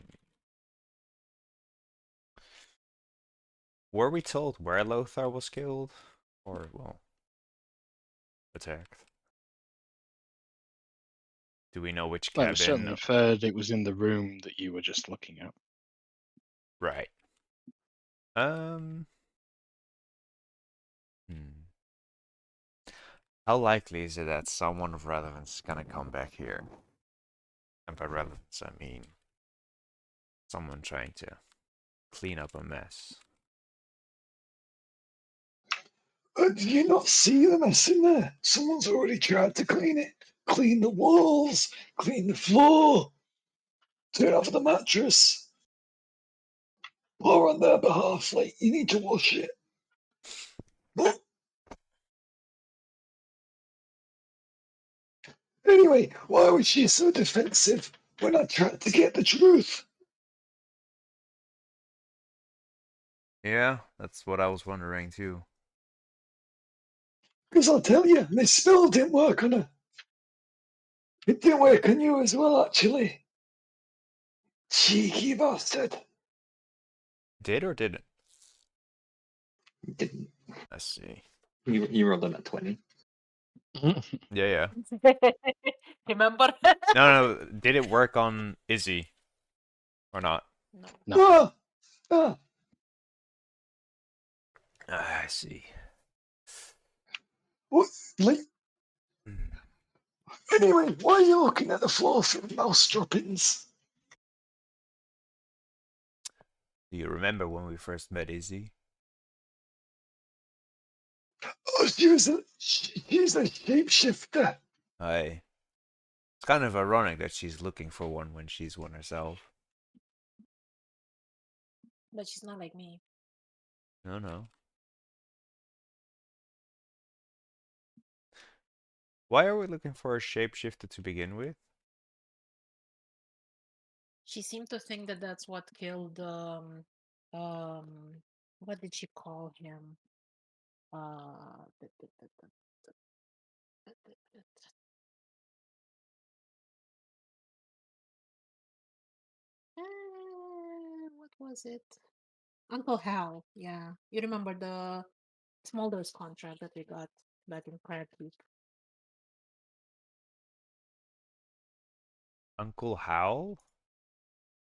A: Were we told where Lothar was killed? Or, well, attacked? Do we know which
B: Well, it was certainly
A: cabin?
B: inferred it was in the room that you were just looking at.
A: Right. Um. Hmm. How likely is it that someone of relevance is gonna come back here? And by relevance, I mean someone trying to clean up a mess.
F: Did you not see the mess in there? Someone's already tried to clean it. Clean the walls, clean the floor, turn off the mattress. Or on their behalf, like, you need to wash it. But anyway, why was she so defensive when I tried to get the truth?
A: Yeah, that's what I was wondering too.
F: Because I'll tell you, this spell didn't work on her. It didn't work on you as well, actually. Cheeky bastard.
A: Did or didn't?
C: Didn't
A: I see.
C: you rolled on a 20?
A: Yeah, yeah.
D: Remember?
A: No, no. Did it work on Izzy or not?
D: No.
B: No.
F: Ah, ah.
A: I see.
F: What? Like,
A: Hmm.
F: anyway, why are you looking at the floor for mouse droppings?
A: Do you remember when we first met Izzy?
F: Oh, she's a shapeshifter.
A: I. It's kind of ironic that she's looking for one when she's one herself.
D: But she's not like me.
A: No, no. Why are we looking for a shapeshifter to begin with?
D: She seemed to think that that's what killed um what did she call him? Uh th- th- th- th- th- th- th- what was it? Uncle Hal. Yeah. You remember the Smolder's contract that we got back in Crab Creek.
A: Uncle Hal?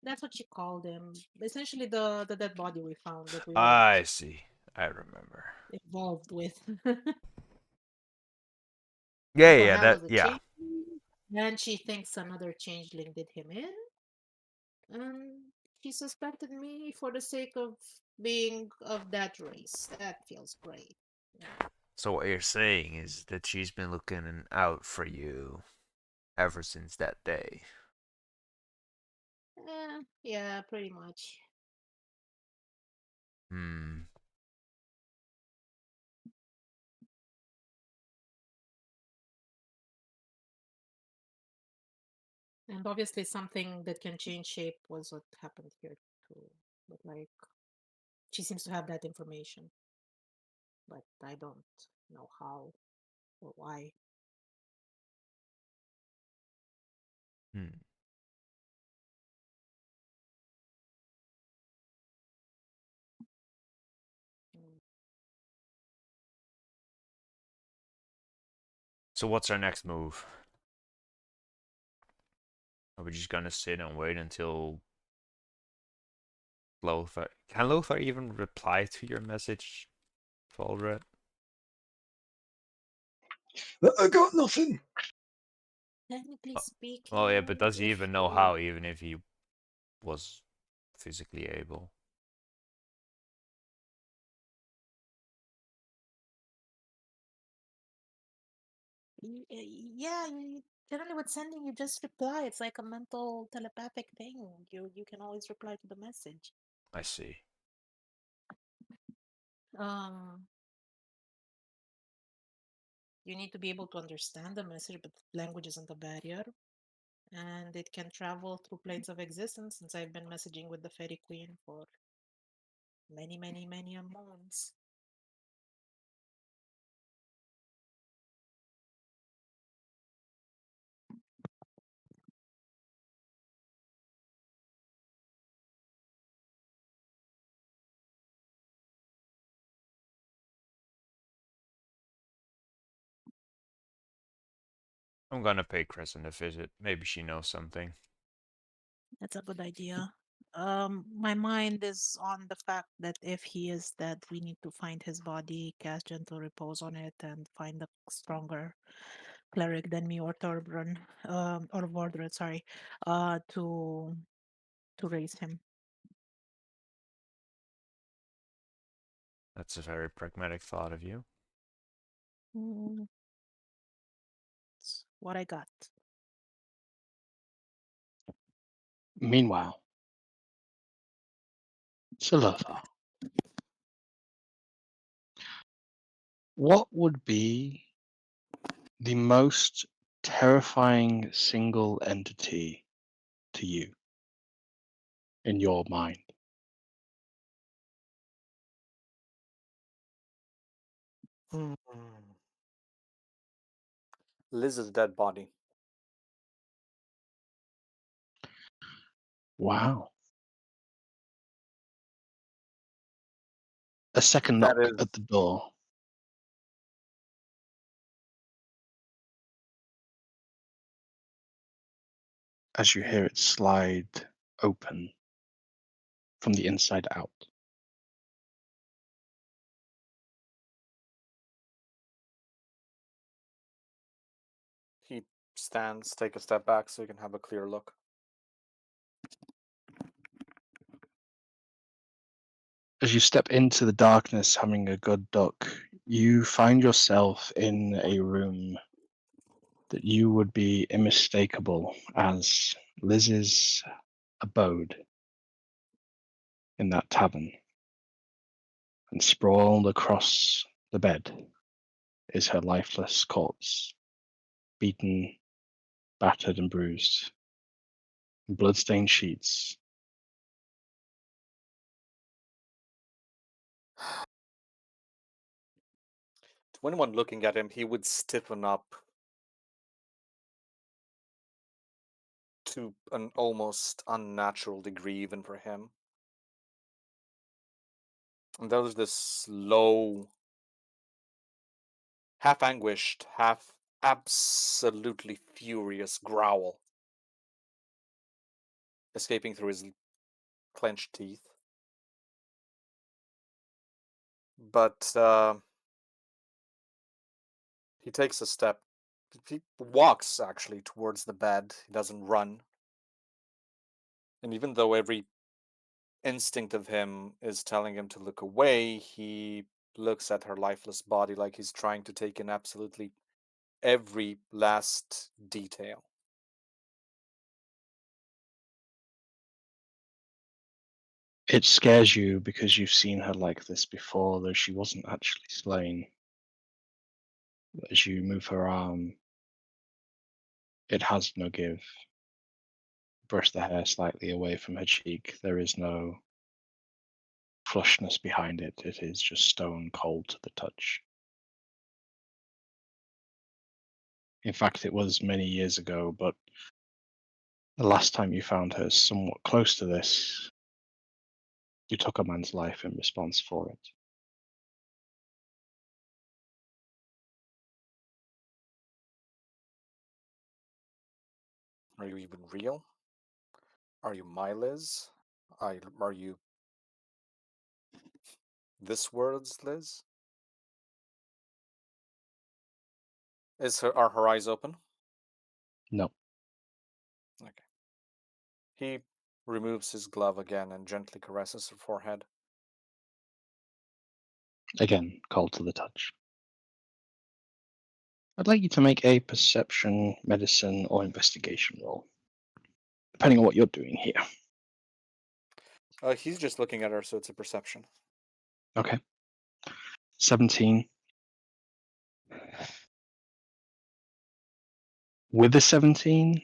D: That's what she called him. Essentially the dead body we found that we were
A: I see. I remember.
D: involved with.
A: Yeah,
D: Uncle
A: yeah,
D: Hal
A: that,
D: was a
A: yeah.
D: changeling, and she thinks another changeling did him in, and she suspected me for the sake of being of that race. That feels great. Yeah.
A: So what you're saying is that she's been looking out for you ever since that day.
D: Yeah, pretty much.
A: Hmm.
D: And obviously something that can change shape was what happened here too. But like she seems to have that information. But I don't know how or why.
A: Hmm.
D: Mm.
A: So what's our next move? Are we just gonna sit and wait until Lothar? Can Lothar even reply to your message, Falred?
F: I got nothing.
D: Technically
A: Well, yeah, but
D: speaking,
A: does he
D: if
A: even know
D: you
A: how, even if he was physically able?
D: yeah, generally with sending, you just reply. It's like a mental telepathic thing. You can always reply to the message.
A: I see.
D: Um, you need to be able to understand the message, but language isn't a barrier, and it can travel through planes of existence. Since I've been messaging with the Fairy Queen for many, many, many months.
A: I'm gonna pay Crescent a visit. Maybe she knows something.
D: That's a good idea. My mind is on the fact that if he is dead, we need to find his body, cast gentle repose on it, and find a stronger cleric than me or Torbjorn, or Vordred, sorry, to raise him.
A: That's a very pragmatic thought of you.
D: Mm, That's what I got.
B: Meanwhile, Silotha, what would be the most terrifying single entity to you in your mind?
E: Hmm. Liz's dead body.
B: Wow. A second
E: That
B: knock
E: is
B: at the door as you hear it slide open from the inside out.
E: he stands, take a step back so you can have a clear look.
B: As you step into the darkness, having a good look, you find yourself in a room that you would be unmistakable as Liz's abode in that tavern. And sprawled across the bed is her lifeless corpse, beaten, battered, and bruised. Bloodstained sheets.
E: To anyone looking at him, he would stiffen up to an almost unnatural degree, even for him. And there's this low, half anguished, half absolutely furious growl escaping through his clenched teeth. But he takes a step. He walks actually towards the bed. He doesn't run. And even though every instinct of him is telling him to look away, he looks at her lifeless body like he's trying to take in absolutely every last detail.
B: It scares you because you've seen her like this before, though she wasn't actually slain. As you move her arm, it has no give. brush the hair slightly away from her cheek. There is no flushness behind it. It is just stone cold to the touch. In fact, it was many years ago, but the last time you found her somewhat close to this, you took a man's life in response for it.
E: Are you even real? Are you my Liz? Are you this world's Liz? Are her eyes open?
B: No.
E: Okay. He removes his glove again and gently caresses her forehead.
B: Again, cold to the touch. I'd like you to make a perception, medicine, or investigation roll, depending on what you're doing here.
E: He's just looking at her, so it's a perception.
B: Okay. 17. With the 17,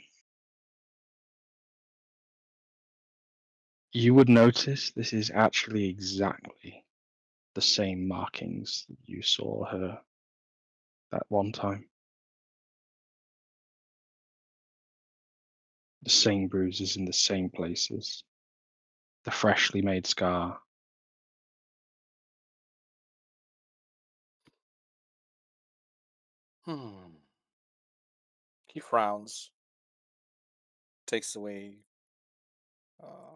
B: you would notice this is actually exactly the same markings that you saw her that one time. The same bruises in the same places. The freshly made scar.
E: He frowns, takes away, uh,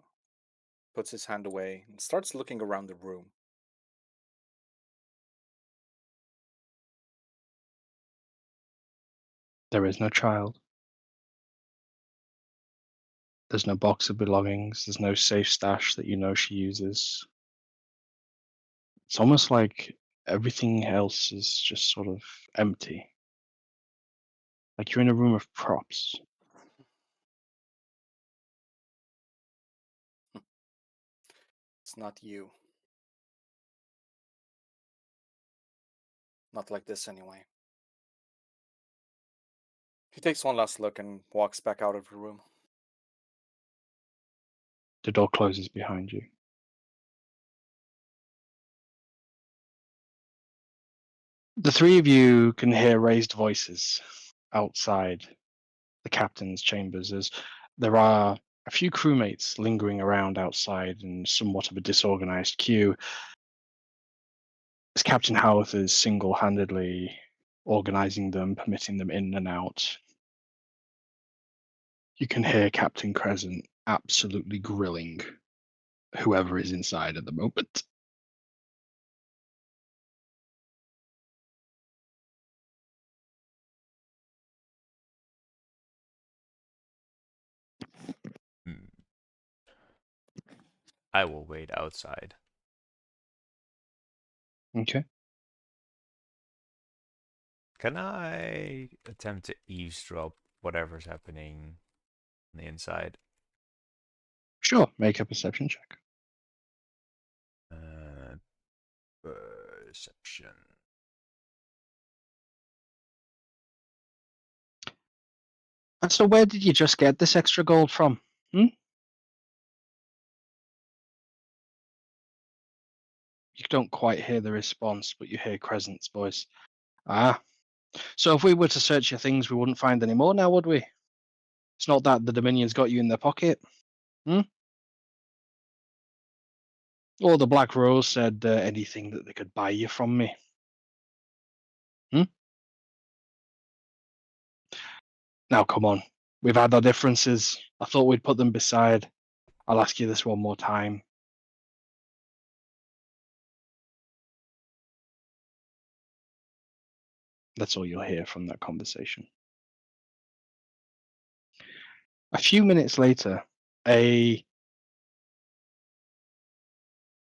E: puts his hand away, and starts looking around the room.
B: There is no child. There's no box of belongings. There's no safe stash that you know she uses. It's almost like everything else is just sort of empty. Like you're in a room of props.
E: It's not you. Not like this, anyway. He takes one last look and walks back out of the room.
B: The door closes behind you. The three of you can hear raised voices outside the captain's chambers as there are a few crewmates lingering around outside in somewhat of a disorganized queue as Captain Howarth is single-handedly organizing them, permitting them in and out. You can hear Captain Crescent absolutely grilling whoever is inside at the moment.
A: Hmm. I will wait outside.
B: Okay.
A: Can I attempt to eavesdrop whatever's happening on the inside?
B: Sure, make a perception check.
A: Perception.
B: And so where did you just get this extra gold from? You don't quite hear the response, but you hear Crescent's voice. Ah, so if we were to search your things, we wouldn't find any more now, would we? It's not that the Dominion's got you in their pocket. Or the Black Rose said anything that they could buy you from me. Now, come on. We've had our differences. I thought we'd put them beside. I'll ask you this one more time. That's all you'll hear from that conversation. A few minutes later, a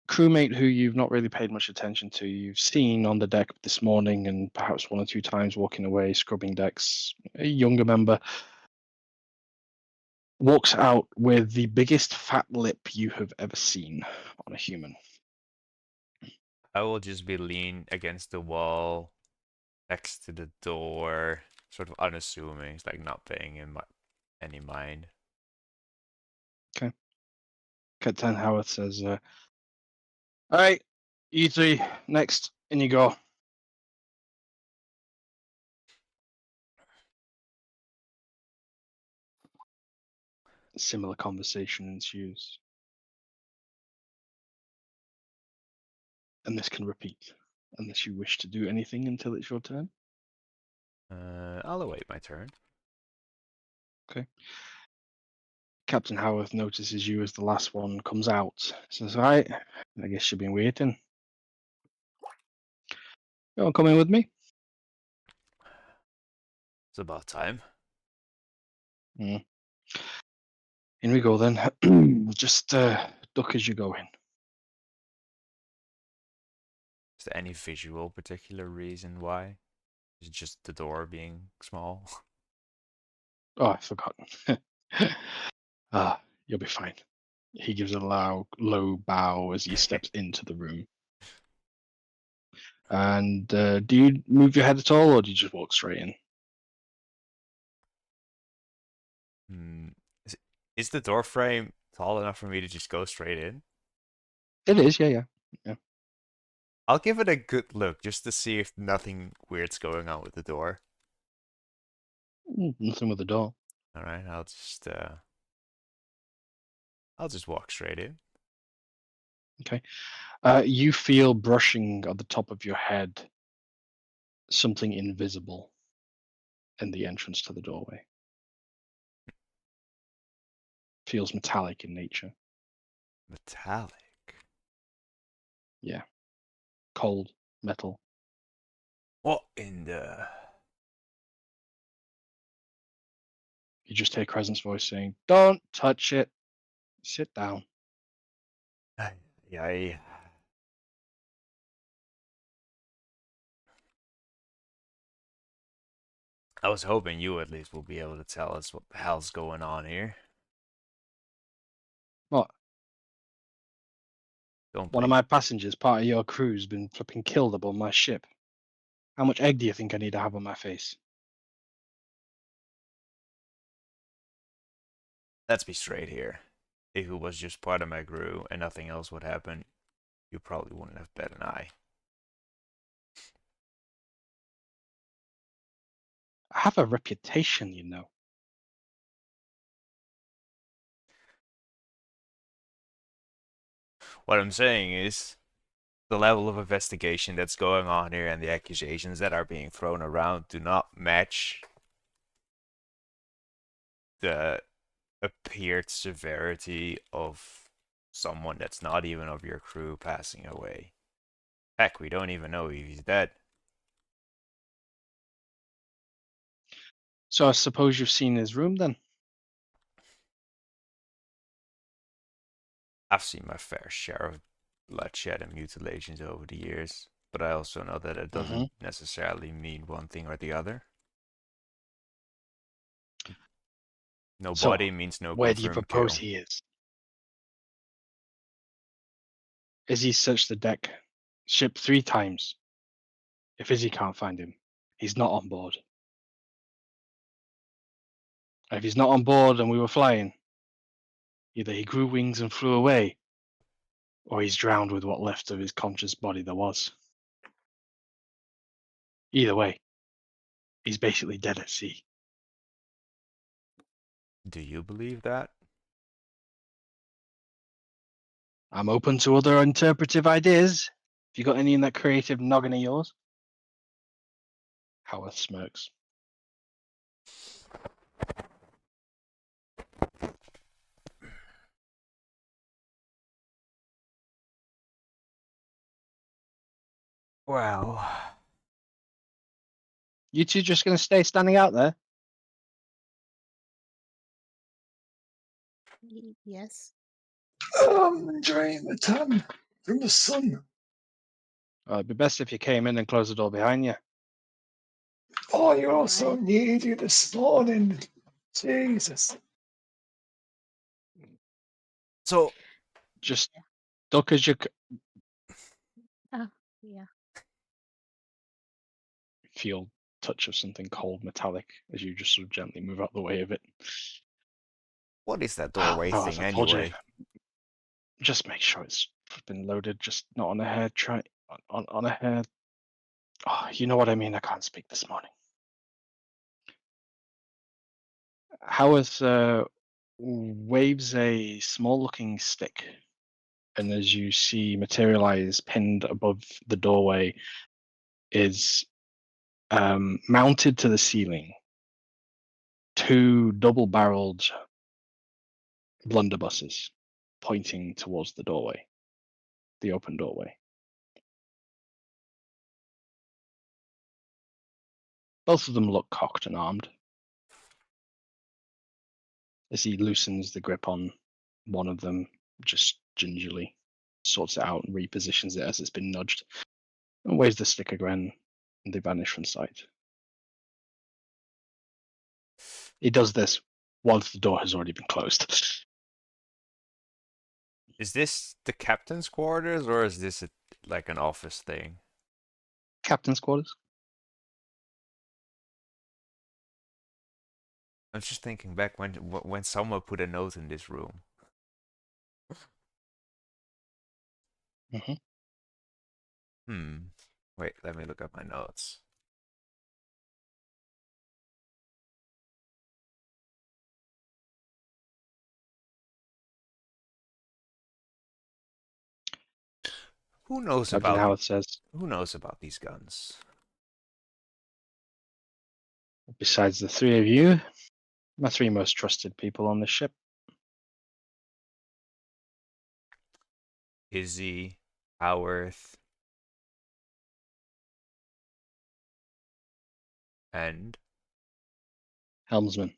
B: crewmate who you've not really paid much attention to, you've seen on the deck this morning and perhaps one or two times walking away, scrubbing decks, a younger member, walks out with the biggest fat lip you have ever seen on a human.
A: I will just be leaned against the wall next to the door, sort of unassuming. It's like not paying him any mind.
B: Okay. Captain Howard says, all right, you three, next, in you go. Similar conversation ensues. And this can repeat, unless you wish to do anything until it's your turn.
A: I'll await my turn.
B: Okay. Captain Howarth notices you as the last one comes out. Says, right, I guess you've been waiting. You want to come in with me?
A: It's about time.
B: In we go then. Just duck as you go in.
A: Is there any visual particular reason why? Is it just the door being small?
B: Oh, I forgot. You'll be fine. He gives a low bow as he steps into the room. And do you move your head at all, or do you just walk straight in?
A: Is the door frame tall enough for me to just go straight in?
B: It is, yeah.
A: I'll give it a good look just to see if nothing weird's going on with the door.
B: Nothing with the door.
A: All right, I'll just walk straight in.
B: Okay. You feel brushing on the top of your head something invisible in the entrance to the doorway. Feels metallic in nature.
A: Metallic.
B: Yeah. Cold metal.
A: What in the...
B: You just hear Crescent's voice saying, "Don't touch it. Sit down."
A: Yeah, I was hoping you at least will be able to tell us what the hell's going on here.
B: What?
A: Don't
B: One of
A: blink.
B: my passengers, part of your crew, has been flipping killed aboard my ship. How much egg do you think I need to have on my face?
A: Let's be straight here. If it was just part of my crew and nothing else would happen, you probably wouldn't have bet an eye.
B: I have a reputation, you know.
A: What I'm saying is, the level of investigation that's going on here and the accusations that are being thrown around do not match the appeared severity of someone that's not even of your crew passing away. Heck, we don't even know if he's dead.
B: So I suppose you've seen his room then?
A: I've seen my fair share of bloodshed and mutilations over the years, but I also know that it doesn't necessarily mean one thing or the other. No
B: So,
A: body means no
B: where do you
A: confirmed
B: propose
A: kill.
B: he is? Izzy searched the deck, ship 3 times. If Izzy can't find him, he's not on board. If he's not on board and we were flying, either he grew wings and flew away, or he's drowned with what left of his conscious body there was. Either way, he's basically dead at sea.
A: Do you believe that?
B: I'm open to other interpretive ideas. Have you got any in that creative noggin of yours? Howard smirks.
A: Well,
B: You two just going to stay standing out there?
D: Yes.
F: I'm enjoying the tan from the sun.
B: It'd be best if you came in and closed the door behind you.
F: Oh, you're all so
D: Why?
F: needy this morning. Jesus.
A: so
B: Just duck as you
D: Oh, yeah.
B: feel touch of something cold metallic as you just sort of gently move out the way of it.
A: What is that doorway
B: No, as
A: thing
B: I told you,
A: anyway?
B: just make sure it's been loaded, just not on a hair. Try on a hair. Oh, you know what I mean. I can't speak this morning. Howarth waves a small-looking stick, and as you see materialize pinned above the doorway, is mounted to the ceiling two double-barreled blunderbusses pointing towards the doorway, the open doorway. Both of them look cocked and armed. As he loosens the grip on one of them, just gingerly sorts it out and repositions it as it's been nudged, and waves the stick again, and they vanish from sight. He does this once the door has already been closed.
A: Is this the captain's quarters or is this like an office thing?
B: Captain's quarters.
A: I'm just thinking back when someone put a note in this room.
B: Mm-hmm.
A: Wait, let me look at my notes. Who knows
B: Captain
A: about
B: Howard says,
A: these guns?
B: besides the three of you, my three most trusted people on this ship.
A: Izzy, Howarth, and
B: Helmsman.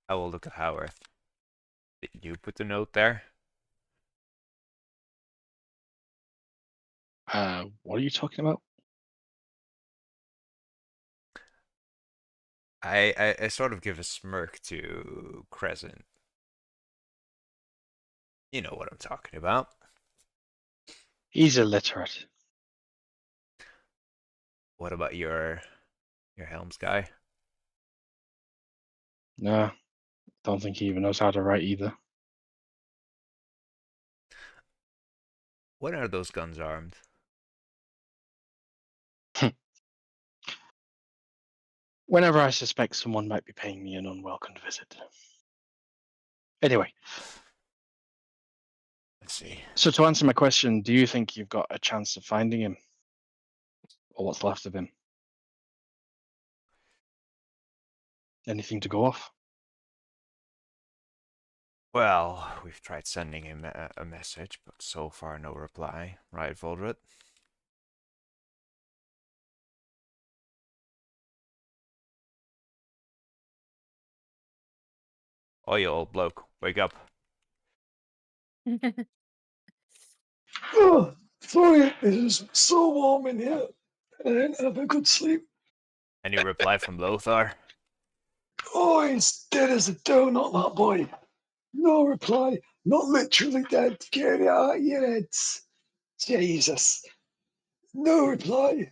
A: I will look at Howarth. Did you put the note there?
B: What are you talking about?
A: I sort of give a smirk to Crescent. You know what I'm talking about.
B: He's illiterate.
A: What about your Helms guy?
B: No, don't think he even knows how to write either.
A: When are those guns armed?
B: Whenever I suspect someone might be paying me an unwelcome visit. Anyway.
A: Let's see.
B: So to answer my question, do you think you've got a chance of finding him? Or what's left of him? Anything to go off?
A: Well, we've tried sending him a message, but so far no reply. Right, Voldred? Oh, you old bloke, wake up.
F: Oh, sorry, it is so warm in here. I didn't have a good sleep.
A: Any reply from Lothar?
F: Oh, he's dead as a donut, that boy. No reply. Not literally dead. Get it out of your heads. Jesus. No reply.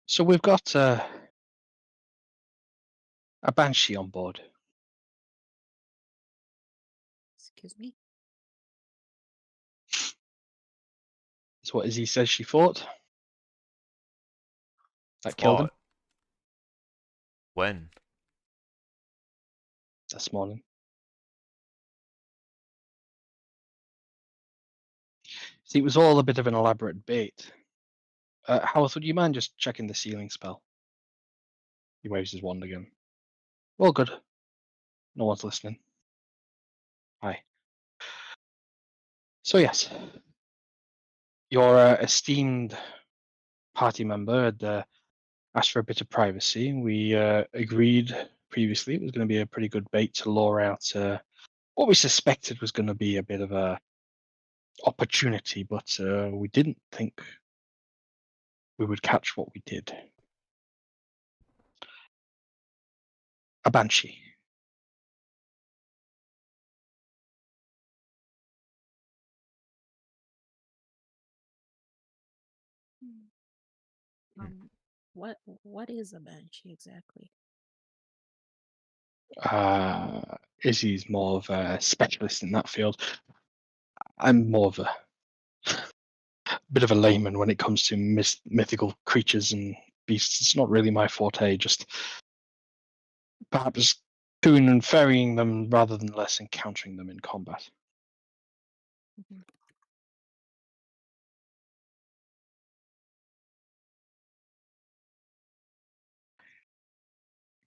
B: So we've got a Banshee on board.
D: Excuse me.
B: That's what Izzy says she fought. That killed him
A: Fought. When?
B: this morning. See, it was all a bit of an elaborate bait. Howard, would you mind just checking the ceiling spell? He waves his wand again. Well, good. No one's listening. Hi. So yes, your esteemed party member had asked for a bit of privacy. We agreed previously it was going to be a pretty good bait to lure out what we suspected was going to be a bit of a opportunity, but we didn't think we would catch what we did. A banshee.
D: What is a banshee exactly?
B: Izzy's more of a specialist in that field. I'm more of a bit of a layman when it comes to mythical creatures and beasts. It's not really my forte, just perhaps doing and ferrying them rather than less encountering them in combat.
D: Mhm.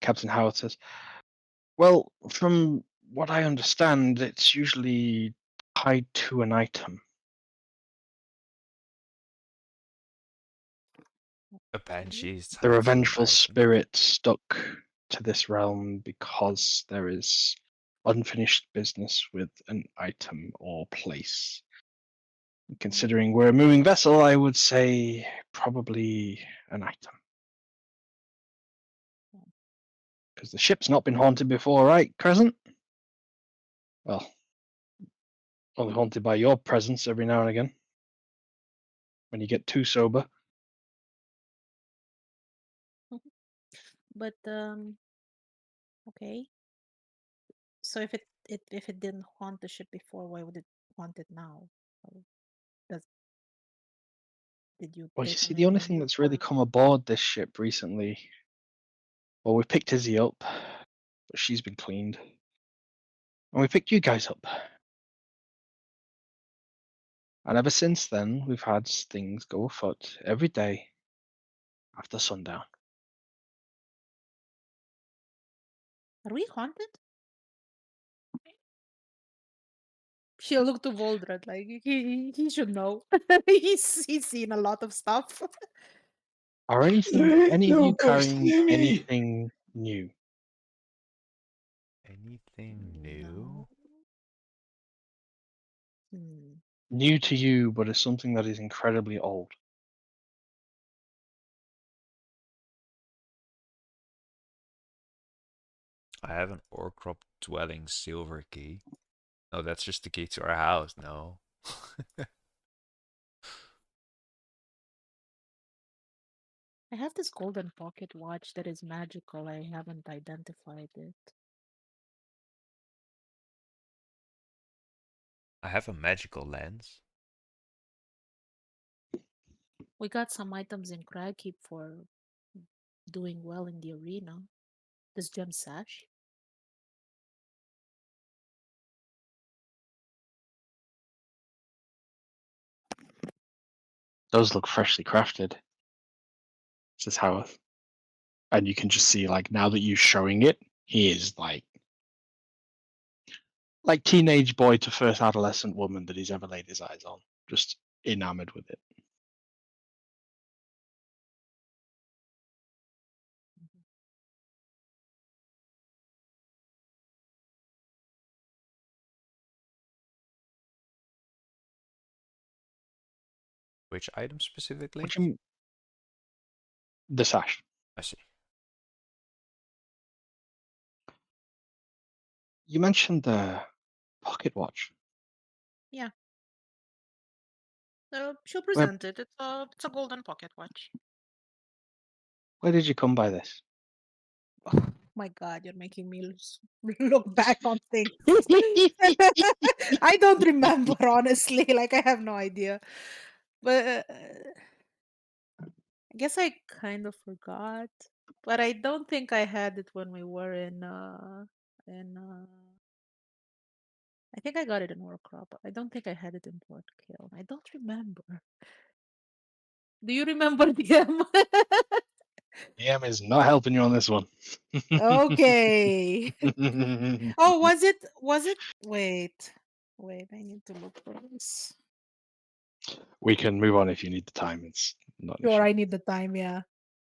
B: Captain Howard says, well, from what I understand, it's usually tied to an item.
A: A banshee is
B: The
A: tied to an
B: revengeful
A: item.
B: spirit stuck to this realm because there is unfinished business with an item or place. Considering we're a moving vessel, I would say probably an item. Because the ship's not been haunted before, right, Crescent? Well, only haunted by your presence every now and again. When you get too sober.
D: But okay. So if it didn't haunt the ship before, why would it haunt it now? Or Does did you
B: Well, you
D: take
B: see,
D: on
B: the
D: any
B: only thing
D: new
B: that's really
D: powers?
B: come aboard this ship recently, well, we picked Izzy up, but she's been cleaned. And we picked you guys up. And ever since then, we've had things go afoot every day after sundown.
D: Are we haunted? She'll look to Voldred like he should know. He's seen a lot of stuff.
B: Are
F: There ain't
B: any of
F: no
B: you
F: ghost
B: carrying
F: near me.
B: anything new?
A: Anything
D: No.
A: new?
D: Hmm.
B: New to you, but is something that is incredibly old.
A: I have an Orcrop dwelling silver key. No, that's just the key to our house. No.
D: I have this golden pocket watch that is magical. I haven't identified it.
A: I have a magical lens.
D: We got some items in Cragkeep for doing well in the arena. This gem sash.
B: Those look freshly crafted, says Howarth. And you can just see, like, now that you're showing it, he is like teenage boy to first adolescent woman that he's ever laid his eyes on. Just enamored with it.
A: Which item specifically?
B: What you the sash.
A: I see.
B: You mentioned the pocket watch.
D: Yeah. She'll
B: Where
D: present it. It's a golden pocket watch.
B: where did you come by this?
D: Oh my God, you're making me look back on things. I don't remember honestly. Like I have no idea. But I guess I kind of forgot. But I don't think I had it when we were in I think I got it in Warcrop. I don't think I had it in Port Kill. I don't remember. Do you remember DM?
B: DM is not helping you on this one.
D: Okay. Oh, was it? Was it? Wait. Wait, I need to look for this.
B: We can move on if you need the time. It's not an
D: Sure,
B: issue.
D: I need the time, yeah.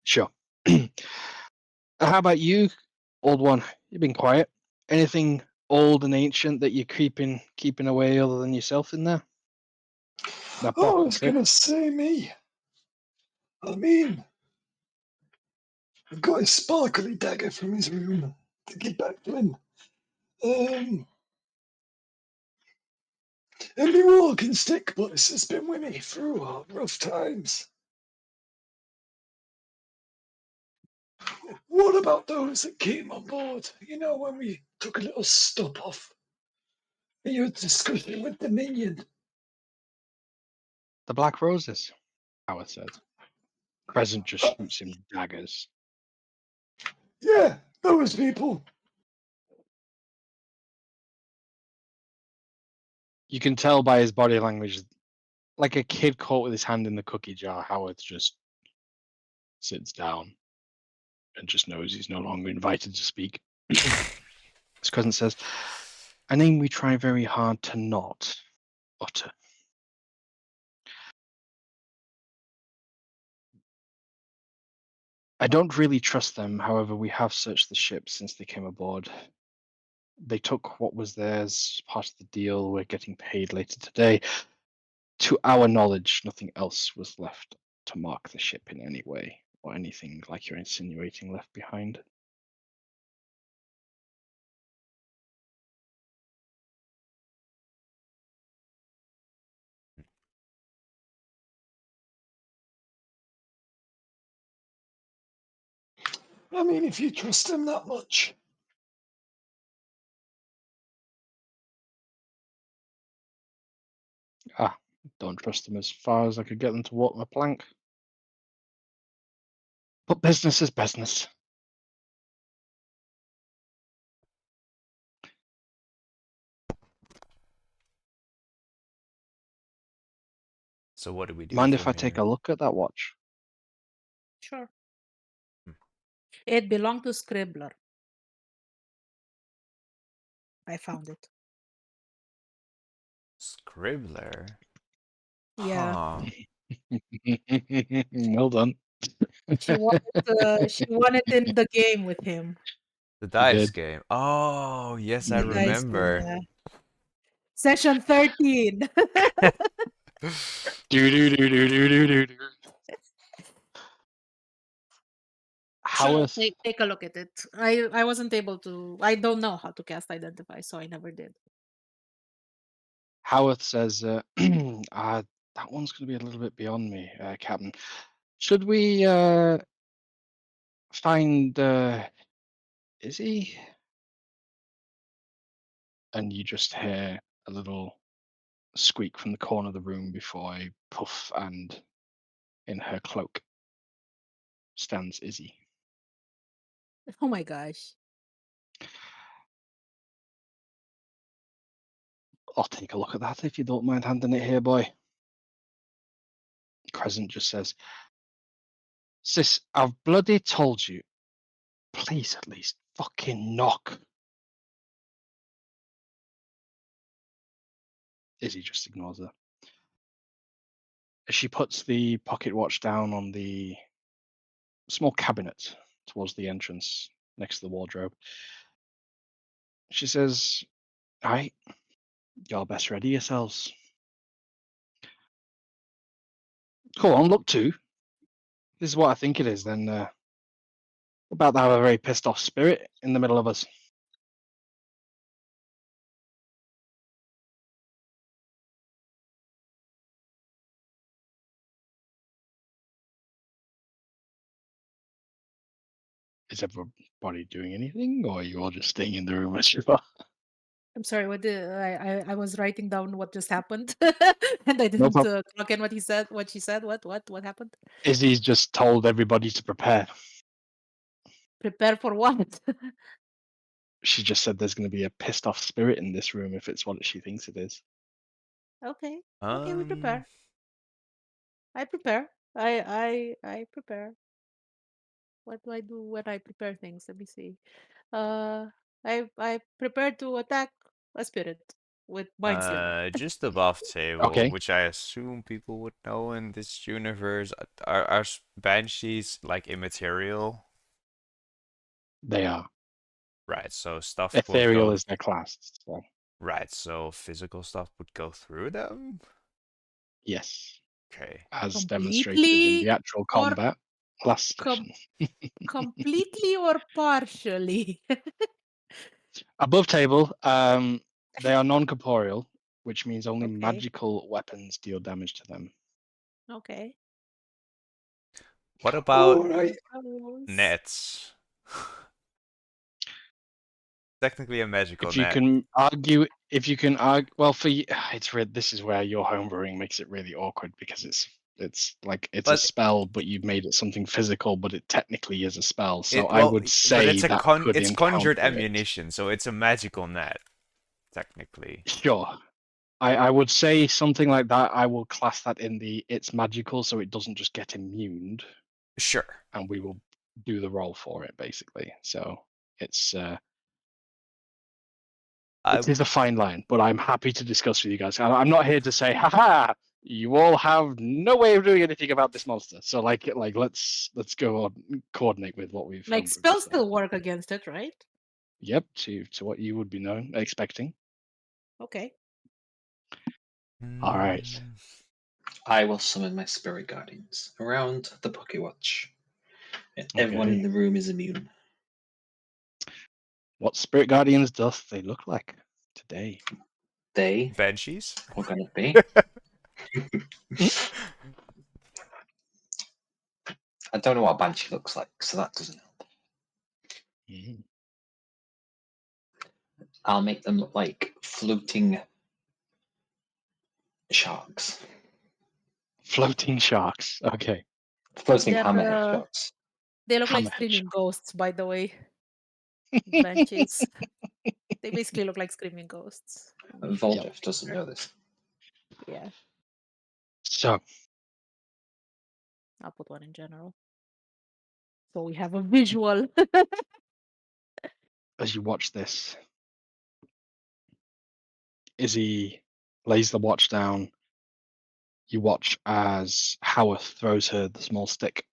B: Sure. How about you, old one? You've been quiet. Anything old and ancient that you're keeping away other than yourself in there? That
F: Oh, I
B: box,
F: was
B: sir.
F: gonna say me. I mean, I've got his sparkly dagger from his room to give back to him. Um, and my walking stick, but it's been with me through rough times. What about those that came on board? You know, when we took a little stop off and you were discussing with the minion.
B: The Black Roses, Howard said. Crescent just shoots him daggers.
F: Yeah, those people.
B: You can tell by his body language, like a kid caught with his hand in the cookie jar, Howard just sits down and just knows he's no longer invited to speak. His cousin says, a name we try very hard to not utter. I don't really trust them, however, we have searched the ship since they came aboard. They took what was theirs, part of the deal. We're getting paid later today. To our knowledge, nothing else was left to mark the ship in any way, or anything like you're insinuating left behind.
F: I mean, if you trust him that much.
B: Don't trust them as far as I could get them to walk my plank. But business is business.
A: So what do we do
B: Mind if
A: from
B: I take
A: here?
B: a look at that watch?
D: Sure.
A: Hmm.
D: It belonged to Scribbler. I found it.
A: Scribbler?
D: Yeah.
A: Huh.
B: Well done.
D: She won it in the game with him.
A: The
B: You
A: dice
B: did.
A: game. Oh, yes, I
D: The dice game,
A: remember.
D: yeah. Session 13.
B: Do.
D: Sure,
B: Howarth,
D: take a look at it. I wasn't able to. I don't know how to cast Identify, so I never did.
B: Howarth says, that one's going to be a little bit beyond me, Captain. Should we find Izzy? And you just hear a little squeak from the corner of the room before a puff, and in her cloak stands Izzy.
D: Oh my gosh.
B: I'll take a look at that if you don't mind handing it here, boy. Crescent just says, Sis, I've bloody told you. Please at least fucking knock. Izzy just ignores her. As she puts the pocket watch down on the small cabinet towards the entrance next to the wardrobe, she says, all right, y'all best ready yourselves. Go on, look too. This is what I think it is, then about to have a very pissed off spirit in the middle of us. Is everybody doing anything, or are you all just staying in the room as you are?
D: I'm sorry. What did I was writing down what just happened, and I
B: No
D: didn't
B: problem.
D: clock in what he said. What she said. What happened?
B: Izzy's just told everybody to prepare.
D: Prepare for what?
B: She just said there's going to be a pissed off spirit in this room if it's what she thinks it is.
D: Okay. Okay, we
A: Um,
D: prepare. I prepare. I prepare. What do I do when I prepare things? Let me see. Uh, I prepared to attack a spirit with mind sliver.
A: just above table,
B: Okay,
A: which I assume people would know in this universe. Are banshees like immaterial?
B: they are.
A: Right, so stuff would
B: Ethereal
A: go.
B: is their class. So,
A: Right, so physical stuff would go through them?
B: yes,
A: Okay.
B: as demonstrated in the
D: Completely
B: actual
D: or
B: combat last
D: com-
B: session.
D: completely or partially.
B: Above table, they are non-corporeal, which means only
D: Okay.
B: magical weapons deal damage to them.
D: Okay.
A: What about
F: All right.
D: Suppose.
A: nets? Technically a magical
B: If you
A: net.
B: can argue, well, this is where your homebrewing makes it really awkward because it's like it's a
A: But
B: spell, but you've made it something physical, but it technically is a spell. So
A: it
B: I
A: well,
B: would
A: but
B: say that could
A: it's conjured
B: encounter it.
A: ammunition, so it's a magical net, technically.
B: Sure. I would say something like that. I will class that in it's magical, so it doesn't just get immune,
A: Sure.
B: and we will do the roll for it basically. So it's
A: I
B: it is a fine line, but I'm happy to discuss with you guys. I'm not here to say, haha, you all have no way of doing anything about this monster. So like let's go on coordinate with what we've
D: Like spells still work against it, right?
B: Yep, to what you would be expecting.
D: Okay.
B: All right.
C: I will summon my spirit guardians around the Poké Watch. And everyone in
B: Okay.
C: the room is immune.
B: What spirit guardians does they look like today?
C: They
A: Banshees?
C: are going to be. I don't know what a Banshee looks like, so that doesn't help.
B: Mhm.
C: I'll make them look like floating sharks.
B: Floating sharks. Okay.
C: Floating
D: They're,
C: hammerhead
D: uh,
C: sharks.
D: They look like
B: Hammerhead
D: screaming
B: shark.
D: ghosts, by the way. Banshees. They basically look like screaming ghosts.
C: Voldrift doesn't know this.
D: Yeah,
B: So
D: I'll put one in general. So we have a visual.
B: as you watch this, Izzy lays the watch down. You watch as Howarth throws her the small stick.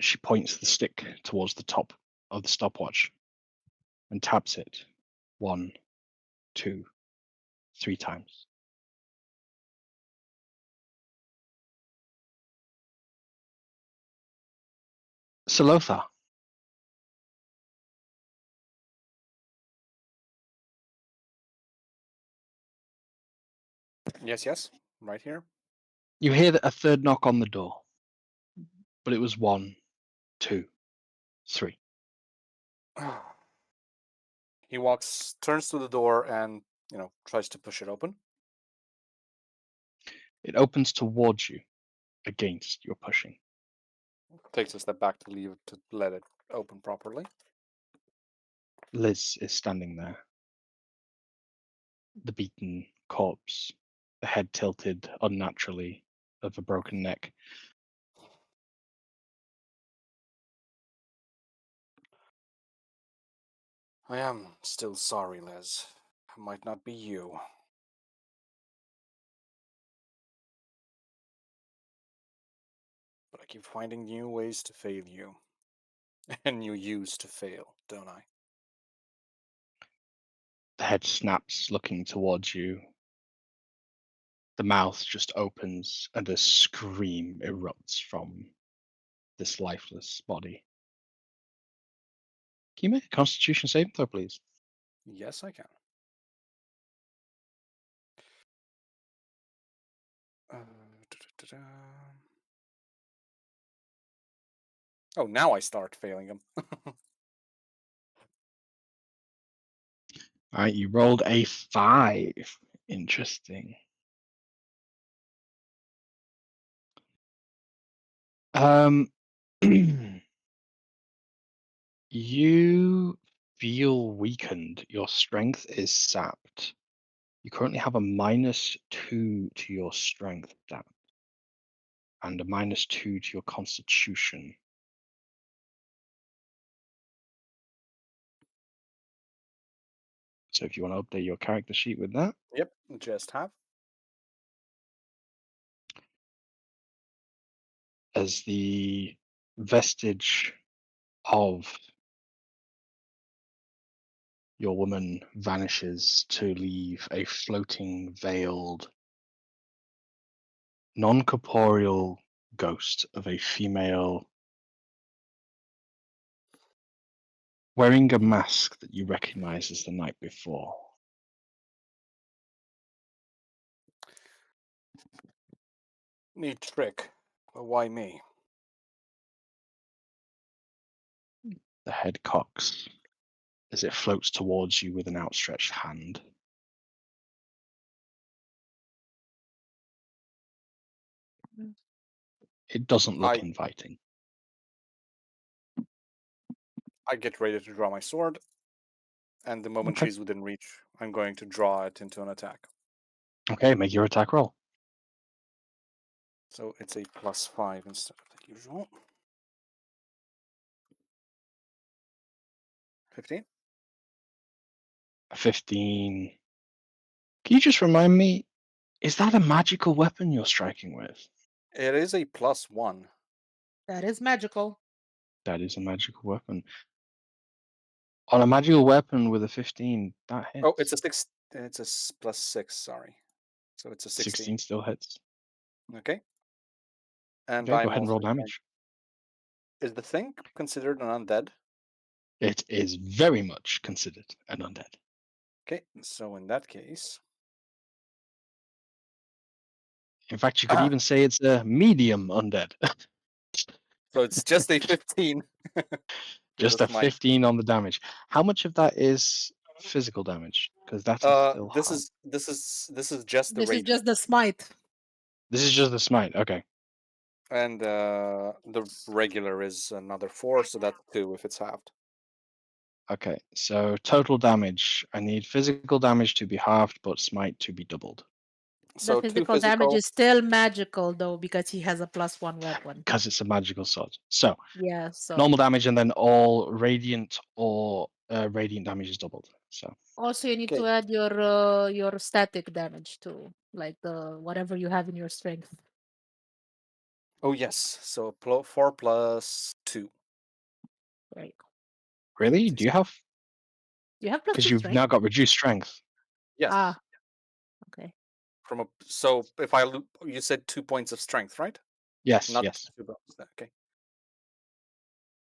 B: She points the stick towards the top of the stopwatch and taps it 1, 2, 3 times. Salotha,
E: Yes, yes. Right here.
B: you hear a third knock on the door, but it was 1, 2, 3.
E: He turns to the door and, tries to push it open.
B: It opens towards you against your pushing.
E: Takes a step back to let it open properly.
B: Liz is standing there, the beaten corpse, the head tilted unnaturally of a broken neck.
E: I am still sorry, Les. It might not be you. But I keep finding new ways to fail you. And new yous to fail, don't I?
B: The head snaps, looking towards you. The mouth just opens and a scream erupts from this lifeless body. Can you make a Constitution saving throw, please?
E: Yes, I can. Da-da-da-da. Oh, now I start failing him.
B: All right, you rolled a 5. Interesting. You feel weakened. Your strength is sapped. You currently have a -2 to your strength stat and a -2 to your constitution. So if you want to update your character sheet with that.
E: Yep, just have.
B: As the vestige of your woman vanishes to leave a floating, veiled, non-corporeal ghost of a female wearing a mask that you recognize as the night before.
E: Neat trick. But why me?
B: The head cocks as it floats towards you with an outstretched hand. It doesn't look
E: I
B: inviting.
E: I get ready to draw my sword, and the moment
B: Okay.
E: she's within reach, I'm going to draw it into an attack.
B: Okay, make your attack roll.
E: So it's a +5 instead of the usual. 15.
B: 15. Can you just remind me, is that a magical weapon you're striking with?
E: It is a +1.
D: That is magical.
B: That is a magical weapon. On a magical weapon with a 15, that hits.
E: Oh, it's a 6. It's a +6. Sorry. So it's a 16.
B: 16 still hits.
E: Okay. And
B: Okay, go
E: I'm
B: ahead and roll
E: also going.
B: damage.
E: Is the thing considered an undead?
B: It is very much considered an undead.
E: Okay. So in that case,
B: In fact, you could even say it's a medium undead.
E: so it's just a 15.
B: Just a
E: That's my.
B: 15 on the damage. How much of that is physical damage? Because that is still
E: This
B: high.
E: is just the
D: This is
E: radiant,
D: just the smite.
B: This is just the smite. Okay.
E: and the regular is another 4, so that's 2 if it's halved.
B: Okay. So total damage. I need physical damage to be halved, but smite to be doubled.
E: So
D: The
E: 2
D: physical damage
E: physical.
D: is still magical though because he has a +1 weapon.
B: Because it's a magical sword. So
D: Yeah, so
B: normal damage and then all radiant or radiant damage is doubled. So
D: also you need
E: Okay.
D: to add your static damage too, like the whatever you have in your strength.
E: Oh yes. So 4 plus 2.
D: Right.
B: really, do you have?
D: You have
B: Because
D: +2
B: you've
D: strength.
B: now got reduced strength.
E: Yes.
D: Ah, okay.
E: So if you said 2 points of strength, right?
B: Yes.
E: Not
B: Yes.
E: 2 bonus. Okay.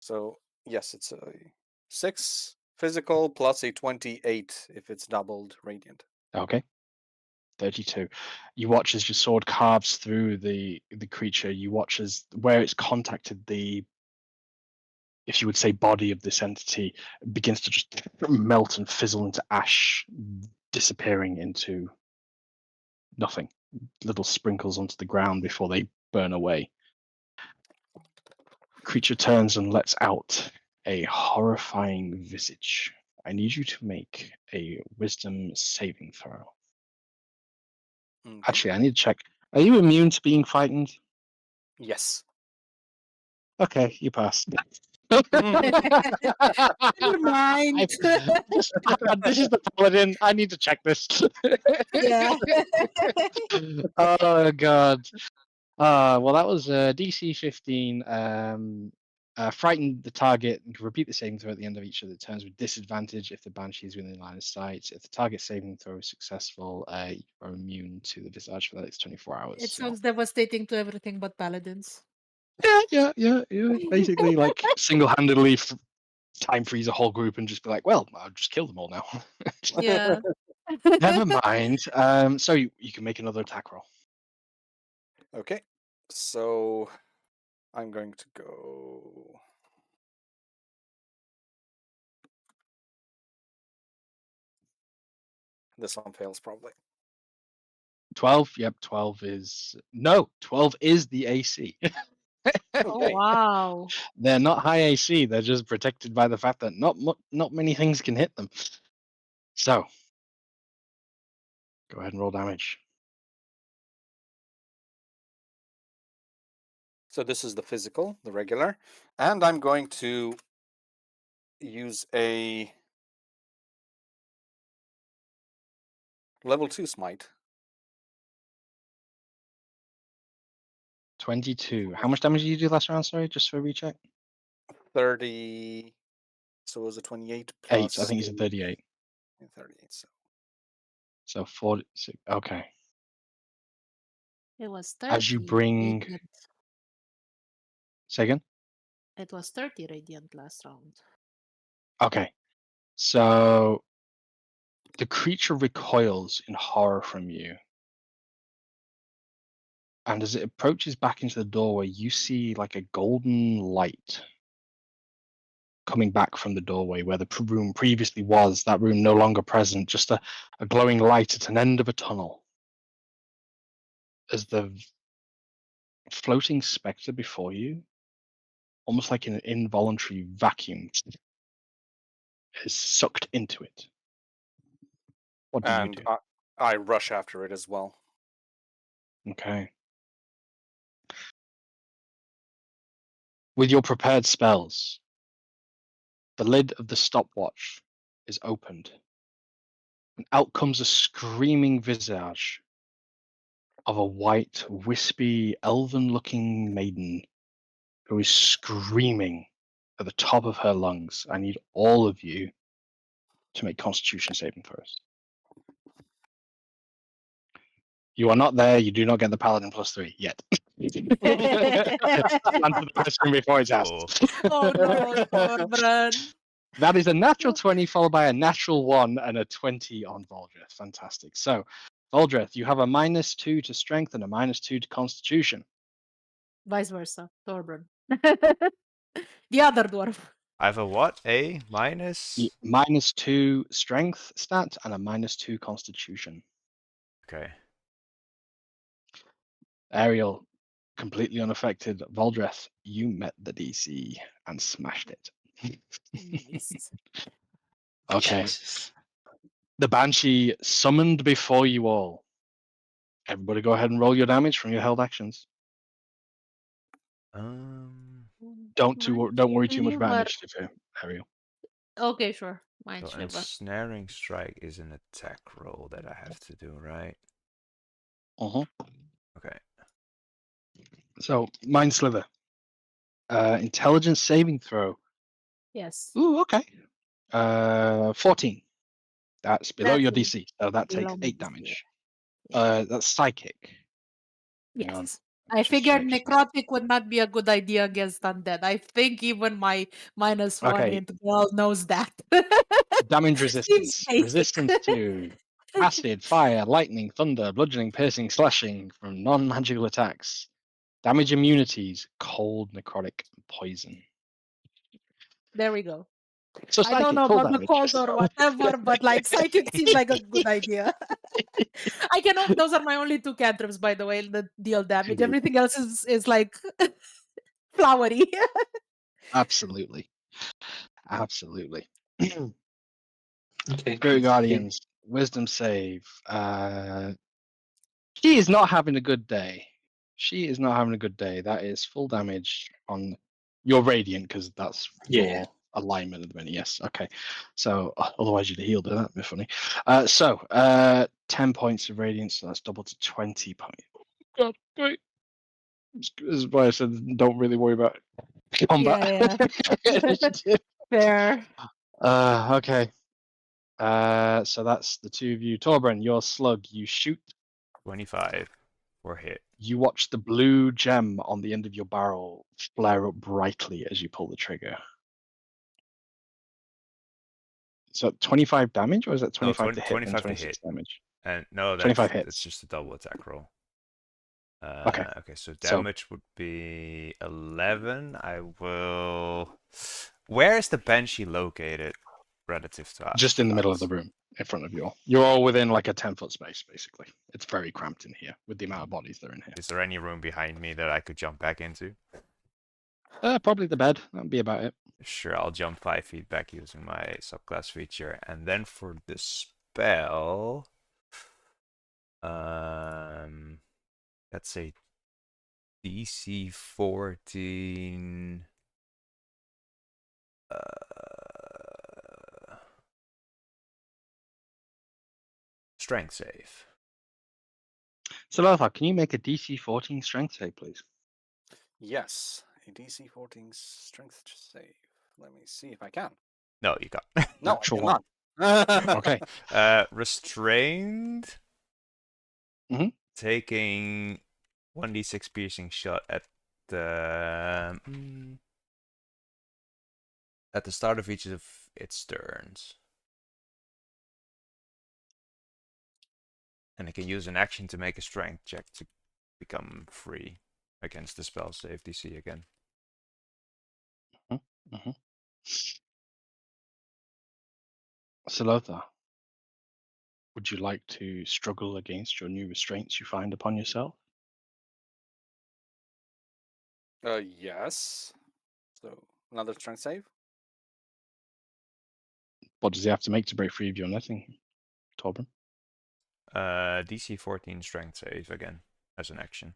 E: So yes, it's a 6 physical plus a 28 if it's doubled radiant.
B: Okay. 32. You watch as your sword carves through the creature. You watch as where it's contacted the, if you would say, body of this entity begins to just melt and fizzle into ash, disappearing into nothing. Little sprinkles onto the ground before they burn away. Creature turns and lets out a horrifying visage. I need you to make a wisdom saving throw.
E: Okay.
B: Actually, I need to check. Are you immune to being frightened?
E: Yes.
B: Okay, you pass.
D: Never mind.
B: This is the paladin. I need to check this.
D: Yeah.
B: Oh god. Well, that was DC 15. Frighten the target and can repeat the saving throw at the end of each of the turns with disadvantage if the banshee is within line of sight. If the target saving throw is successful, you are immune to the visage for the next 24 hours.
D: It
B: So.
D: sounds devastating to everything but paladins.
B: Yeah. Basically, like single-handedly time freeze a whole group and just be like, well, I'll just kill them all now.
D: Yeah.
B: Never mind. So you can make another attack roll.
E: Okay. So I'm going to go. This one fails probably.
B: 12. Yep, 12 is no. 12 is the AC.
D: Oh
E: Okay.
D: wow.
B: They're not high AC. They're just protected by the fact that not many things can hit them. So go ahead and roll damage.
E: So this is the physical, the regular, and I'm going to use a level 2 smite.
B: 22. How much damage did you do last round? Sorry, just for a recheck.
E: 30. So it was a 28
B: 8.
E: plus
B: I think you said 38.
E: 38.
B: So 46. Okay.
D: It was
B: As you
D: 30
B: bring.
D: radiant.
B: Say again.
D: It was 30 radiant last round.
B: Okay. So the creature recoils in horror from you. And as it approaches back into the doorway, you see like a golden light coming back from the doorway where the room previously was. That room no longer present, just a glowing light at an end of a tunnel. As the floating spectre before you, almost like an involuntary vacuum, is sucked into it. What do you
E: And
B: do?
E: I rush after it as well.
B: Okay. With your prepared spells, the lid of the stopwatch is opened, and out comes a screaming visage of a white, wispy, elven-looking maiden who is screaming at the top of her lungs. I need all of you to make Constitution saving throws. You are not there. You do not get the Paladin +3 yet. Answer the question before it's asked.
D: Oh no, Thorbrand.
B: That is a natural 20 followed by a natural 1 and a 20 on Voldreth. Fantastic. So, Voldreth, you have a -2 to Strength and a -2 to Constitution.
D: Vice versa, Thorbrand. The other dwarf.
A: I have a what? A minus?
B: -2 Strength stat and a -2 Constitution.
A: Okay.
B: Ariel, completely unaffected. Voldreth, you met the DC and smashed it.
D: Nice.
B: Okay.
C: Jesus.
B: The Banshee summoned before you all. Everybody go ahead and roll your damage from your held actions. Don't worry too much about initiative here, Ariel.
D: Okay, sure. Mind
A: So
D: Shiver.
A: ensnaring strike is an attack roll that I have to do, right?
B: Uh-huh.
A: Okay.
B: So, Mind Slither. Intelligence saving throw.
D: Yes.
B: Ooh, okay. 14. That's below
D: That's
B: your DC, so that takes
D: below my
B: 8
D: DC.
B: damage.
D: Yeah.
B: That's psychic. Hang on.
D: Yes. I
B: Just
D: figured
B: check.
D: necrotic would not be a good idea against undead. I think even my -1
B: Okay.
D: integral knows that.
B: Damage
D: Seems
B: resistance.
D: basic.
B: Resistance to acid, fire, lightning, thunder, bludgeoning, piercing, slashing from non-magical attacks. Damage immunities, cold, necrotic, poison.
D: There we go.
B: So
D: I don't
B: psychic,
D: know
B: full
D: about the
B: damage.
D: cold or whatever, but like psychic seems like a good idea. I cannot. Those are my only 2 cantrips, by the way, that deal damage. Everything else is like flowery.
B: Absolutely. Absolutely.
C: Okay.
B: Spirit Guardians, wisdom save. She is not having a good day. She is not having a good day. That is full damage on your radiant because that's
C: Yeah.
B: your alignment at the minute. Yes. Okay. So otherwise you'd have healed her. That'd be funny. 10 points of radiant. So that's double to 20 points. God, great. This is why I said don't really worry about combat.
D: Yeah. Fair.
B: Okay. So that's the 2 of you. Torbrand, your slug, you shoot.
A: 25 for hit.
B: You watch the blue gem on the end of your barrel flare up brightly as you pull the trigger. So 25 damage, or is that 25 to hit and
A: 25 to
B: 26
A: hit.
B: damage?
A: And no,
B: 25
A: that's
B: hits.
A: just a double attack roll.
B: Okay.
A: Okay, so
B: So-
A: damage would be 11. I will. Where is the Banshee located relative to
B: Just in the middle of the
A: us?
B: room, in front of you all. You're all within like a 10-foot space, basically. It's very cramped in here with the amount of bodies that are in here.
A: Is there any room behind me that I could jump back into?
B: Probably the bed. That'd be about it.
A: Sure, I'll jump 5 feet back using my subclass feature. And then for the spell, let's say DC 14. Strength save.
B: So, Lothar, can you make a DC 14 strength save, please?
E: Yes. A DC 14 strength save. Let me see if I can.
A: No, you got.
E: No,
B: Natural
E: I cannot.
B: Okay.
A: Restrained.
B: Mhm.
A: Taking 1d6 piercing shot at the start of each of its turns. And it can use an action to make a strength check to become free against the spell save DC again.
B: Mhm. Salotha, would you like to struggle against your new restraints you find upon yourself?
E: Yes. So another strength save.
B: What does he have to make to break free of your netting, Torben?
A: DC 14 strength save again as an action.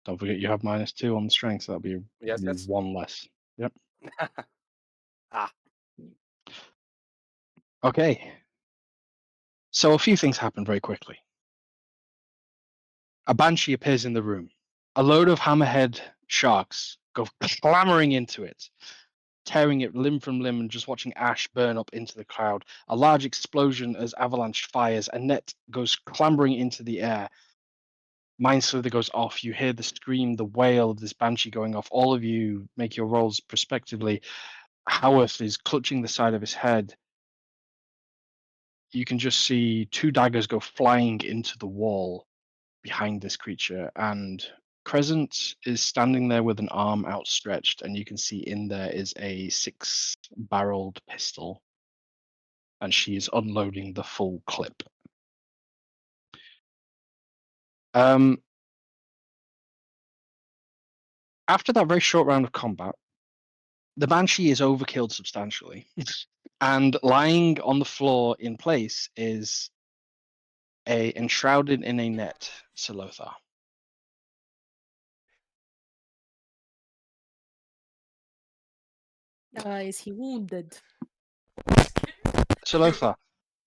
B: Don't forget you have -2 on the strength, so that'll be
E: Yes.
B: one less. Yep.
E: Ah.
B: Okay. So a few things happen very quickly. A banshee appears in the room. A load of hammerhead sharks go clamoring into it, tearing it limb from limb and just watching ash burn up into the cloud. A large explosion as avalanche fires. A net goes clambering into the air. Mind Slither goes off. You hear the scream, the wail of this banshee going off. All of you make your rolls prospectively. Howarth is clutching the side of his head. You can just see 2 daggers go flying into the wall behind this creature, and Crescent is standing there with an arm outstretched, and you can see in there is a 6-barreled pistol, and she is unloading the full clip. After that very short round of combat, the Banshee is overkilled substantially, and lying on the floor in place is a enshrouded in a net Salothar.
D: Is he wounded?
B: Salothar,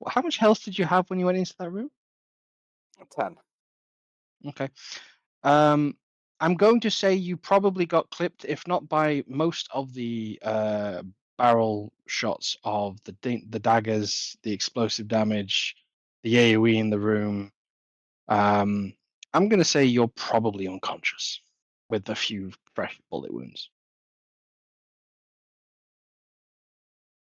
B: how much health did you have when you went into that room?
E: 10.
B: Okay. I'm going to say you probably got clipped, if not by most of the barrel shots of the daggers, the explosive damage, the AoE in the room. I'm going to say you're probably unconscious with a few fresh bullet wounds.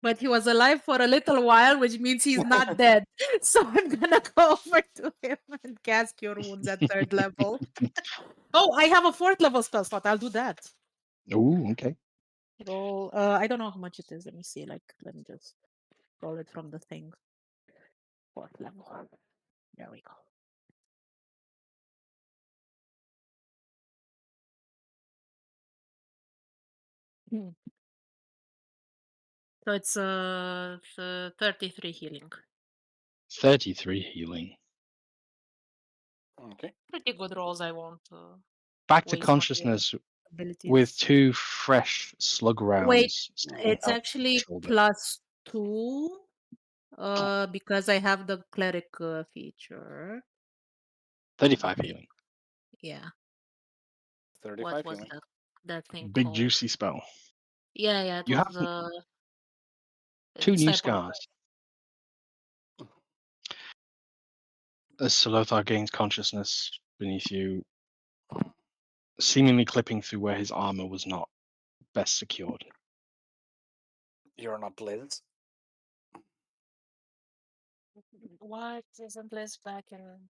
D: But he was alive for a little while, which means he's not dead. So I'm gonna go over to him and cast Cure Wounds at 3rd level. Oh, I have a 4th level spell slot. I'll do that.
B: Ooh, okay.
D: Roll. I don't know how much it is. Let me see. Let me just roll it from the thing. 4th level. There we go. So it's 33 healing.
B: 33 healing.
E: Okay.
D: Pretty good rolls. I won't
B: Back to
D: waste on your
B: consciousness
D: abilities.
B: with 2 fresh slug rounds.
D: Wait,
B: still
D: it's
B: out
D: actually
B: shoulder.
D: +2 because I have the cleric feature.
B: 35 healing.
D: Yeah.
E: 35
D: What was
E: healing.
D: that thing
B: Big
D: called?
B: juicy spell.
D: Yeah, it
B: You
D: was
B: have 2 new
D: Disciple of
B: scars. As Salothar gains consciousness beneath you, seemingly clipping through where his armor was not best secured.
E: You're not Liz.
D: What isn't Liz back in?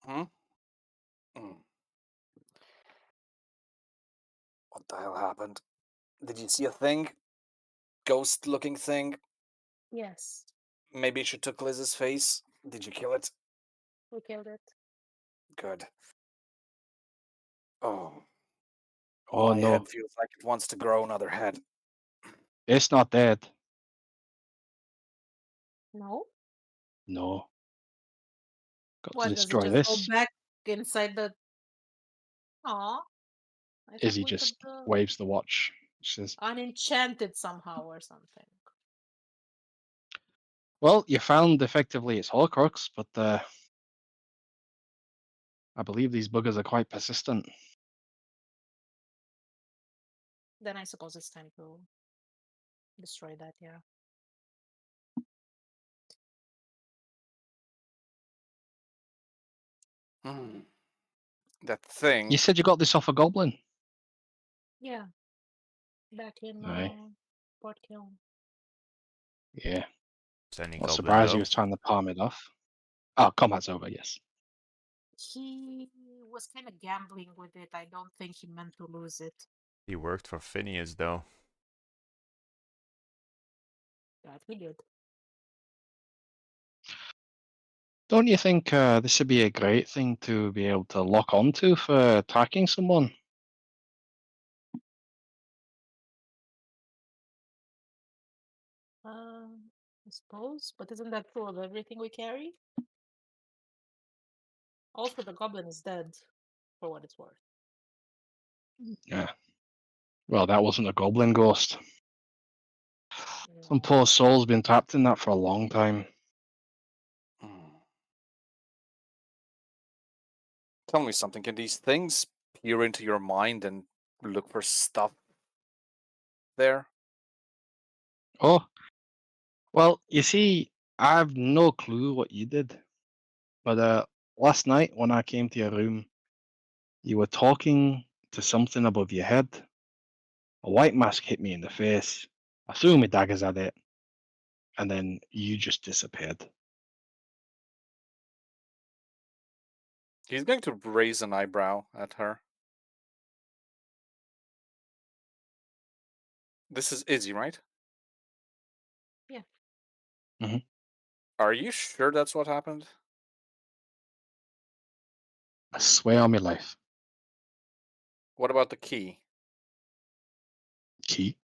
E: Hmm? Mm. What the hell happened? Did you see a thing? Ghost-looking thing?
D: Yes,
E: Maybe she took Liz's face. Did you kill it?
D: we killed it.
E: Good. Oh.
B: Oh
E: My
B: no,
E: head feels like it wants to grow another head.
B: it's not dead.
D: No.
B: No. Got to
D: What does it
B: destroy
D: just go
B: this.
D: back inside the? Aw, I thought
B: Izzy
D: we could
B: just waves the watch. She says,
D: unenchant it somehow or something.
B: well, you found effectively its Horcrux, but I believe these buggers are quite persistent.
D: Then I suppose it's time to destroy that. Yeah.
E: Hmm. That thing.
B: You said you got this off a goblin.
D: Yeah. Back in
B: Aye.
D: Port Kiln.
B: Yeah.
A: Is any
B: Well,
A: goblin
B: surprised he
A: though?
B: was trying to palm it off. Oh, combat's over, yes.
D: He was kind of gambling with it. I don't think he meant to lose it.
A: He worked for Phineas though.
D: That'd be good.
B: Don't you think this would be a great thing to be able to lock onto for attacking someone?
D: I suppose, but isn't that true of everything we carry? Also, the goblin is dead, for what it's worth.
B: Yeah. Well, that wasn't a goblin ghost. Some
D: Mm.
B: poor soul's been trapped in that for a long time.
E: Tell me something. Can these things peer into your mind and look for stuff there?
B: Oh, well, you see, I have no clue what you did. But last night when I came to your room, you were talking to something above your head. A white mask hit me in the face. I threw my daggers at it, and then you just disappeared.
E: He's going to raise an eyebrow at her. This is Izzy, right?
D: Yeah.
B: Mhm.
E: Are you sure that's what happened?
B: I swear on my life.
E: What about the key?
B: Key?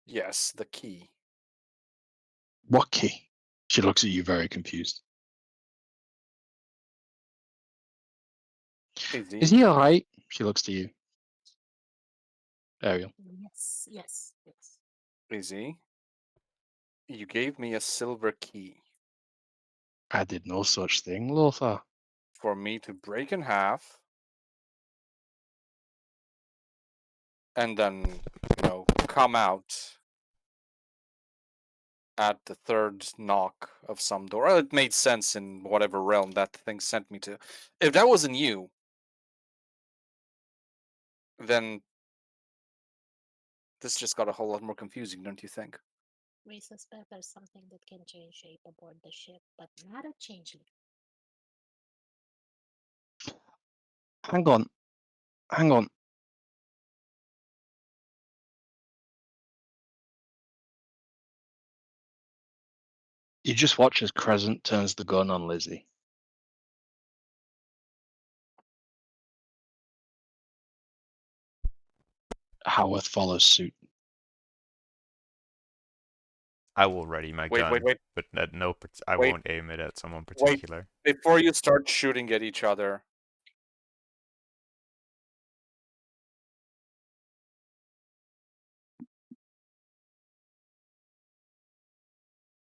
E: Yes, the key.
B: What key? She looks at you very confused.
E: Izzy,
B: Is he all right? She looks to you, Ariel.
D: Yes, yes, yes.
E: Izzy, you gave me a silver key
B: I did no such thing, Lothar.
E: for me to break in half and then, come out at the third knock of some door. Well, it made sense in whatever realm that thing sent me to. If that wasn't you, then this just got a whole lot more confusing, don't you think?
D: We suspect there's something that can change shape aboard the ship, but not a changeling.
B: Hang on. Hang on. You just watch as Crescent turns the gun on Lizzie. Howarth follows suit.
A: I will ready my
E: Wait, wait,
A: gun,
E: wait,
A: but at no, I
E: wait,
A: won't aim it at someone
E: wait.
A: particular.
E: Before you start shooting at each other,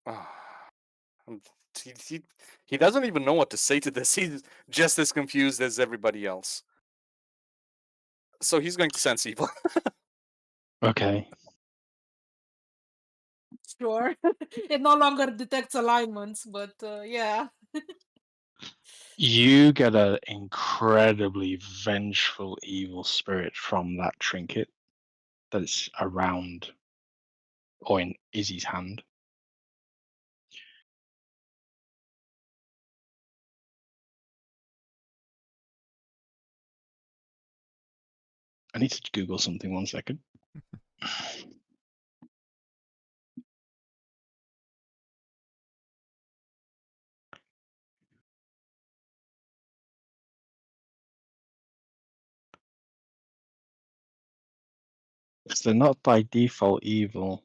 E: um, he, he, he doesn't even know what to say to this. He's just as confused as everybody else. So he's going to sense evil.
B: Okay.
D: Sure. It no longer detects alignments, but yeah.
B: You get an incredibly vengeful evil spirit from that trinket that's around or in Izzy's hand. I need to Google something 1 second. Because they're not by default evil.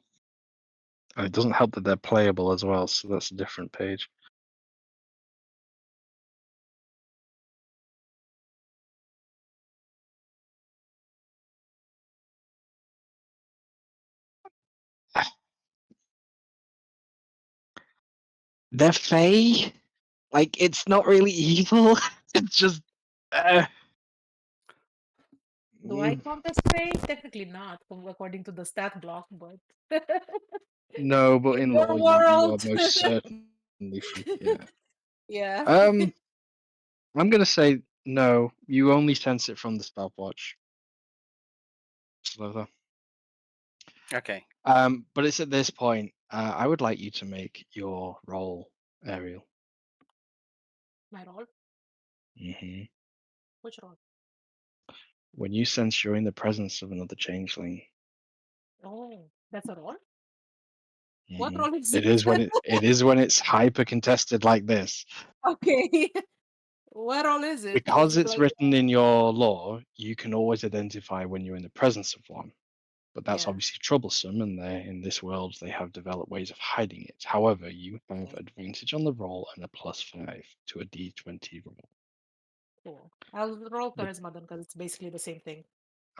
B: And it doesn't help that they're playable as well, so that's a different page. They're Fae. Like, it's not really evil. It's just.
D: Do I
B: Mm,
D: count as Fae? Technically not, according to the stat block, but
B: no, but
D: in
B: in
D: your
B: law, you are
D: world.
B: most certainly free. Yeah.
D: Yeah.
B: I'm gonna say no. You only sense it from the stopwatch. Slither.
E: Okay.
B: But it's at this point. I would like you to make your roll, Ariel.
D: My roll?
B: hmm
D: Which roll?
B: When you sense you're in the presence of another changeling,
D: Oh, that's a roll? What role is
B: It
D: it?
B: is when it is when it's hyper contested like this.
D: Okay. What role is it? Is
B: Because
D: it
B: it's
D: like
B: written in your law, you can always identify when you're in the presence of one. But that's
D: yeah?
B: obviously troublesome, and in this world they have developed ways of hiding it. However, you have
D: Okay,
B: advantage on the roll and a +5 to a d20 roll.
D: cool. I'll roll
B: The-
D: charisma then because it's basically the same thing.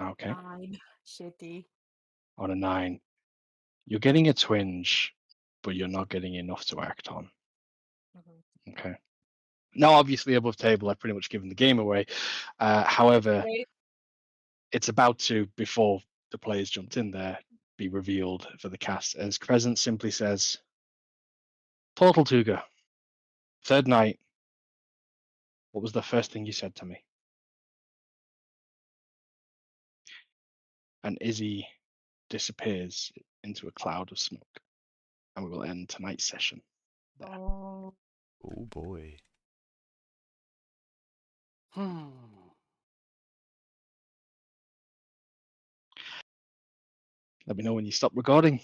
B: Okay,
D: 9. Shitty.
B: on a 9, you're getting a twinge, but you're not getting enough to act on.
D: Mhm.
B: Okay. Now, obviously, above table, I've pretty much given the game away. However,
D: Great.
B: it's about to, before the players jumped in there, be revealed for the cast as Crescent simply says, Portal Tuga, third night, what was the first thing you said to me? And Izzy disappears into a cloud of smoke. And we will end tonight's session there.
D: Oh,
A: Oh boy.
B: Let me know when you stop recording.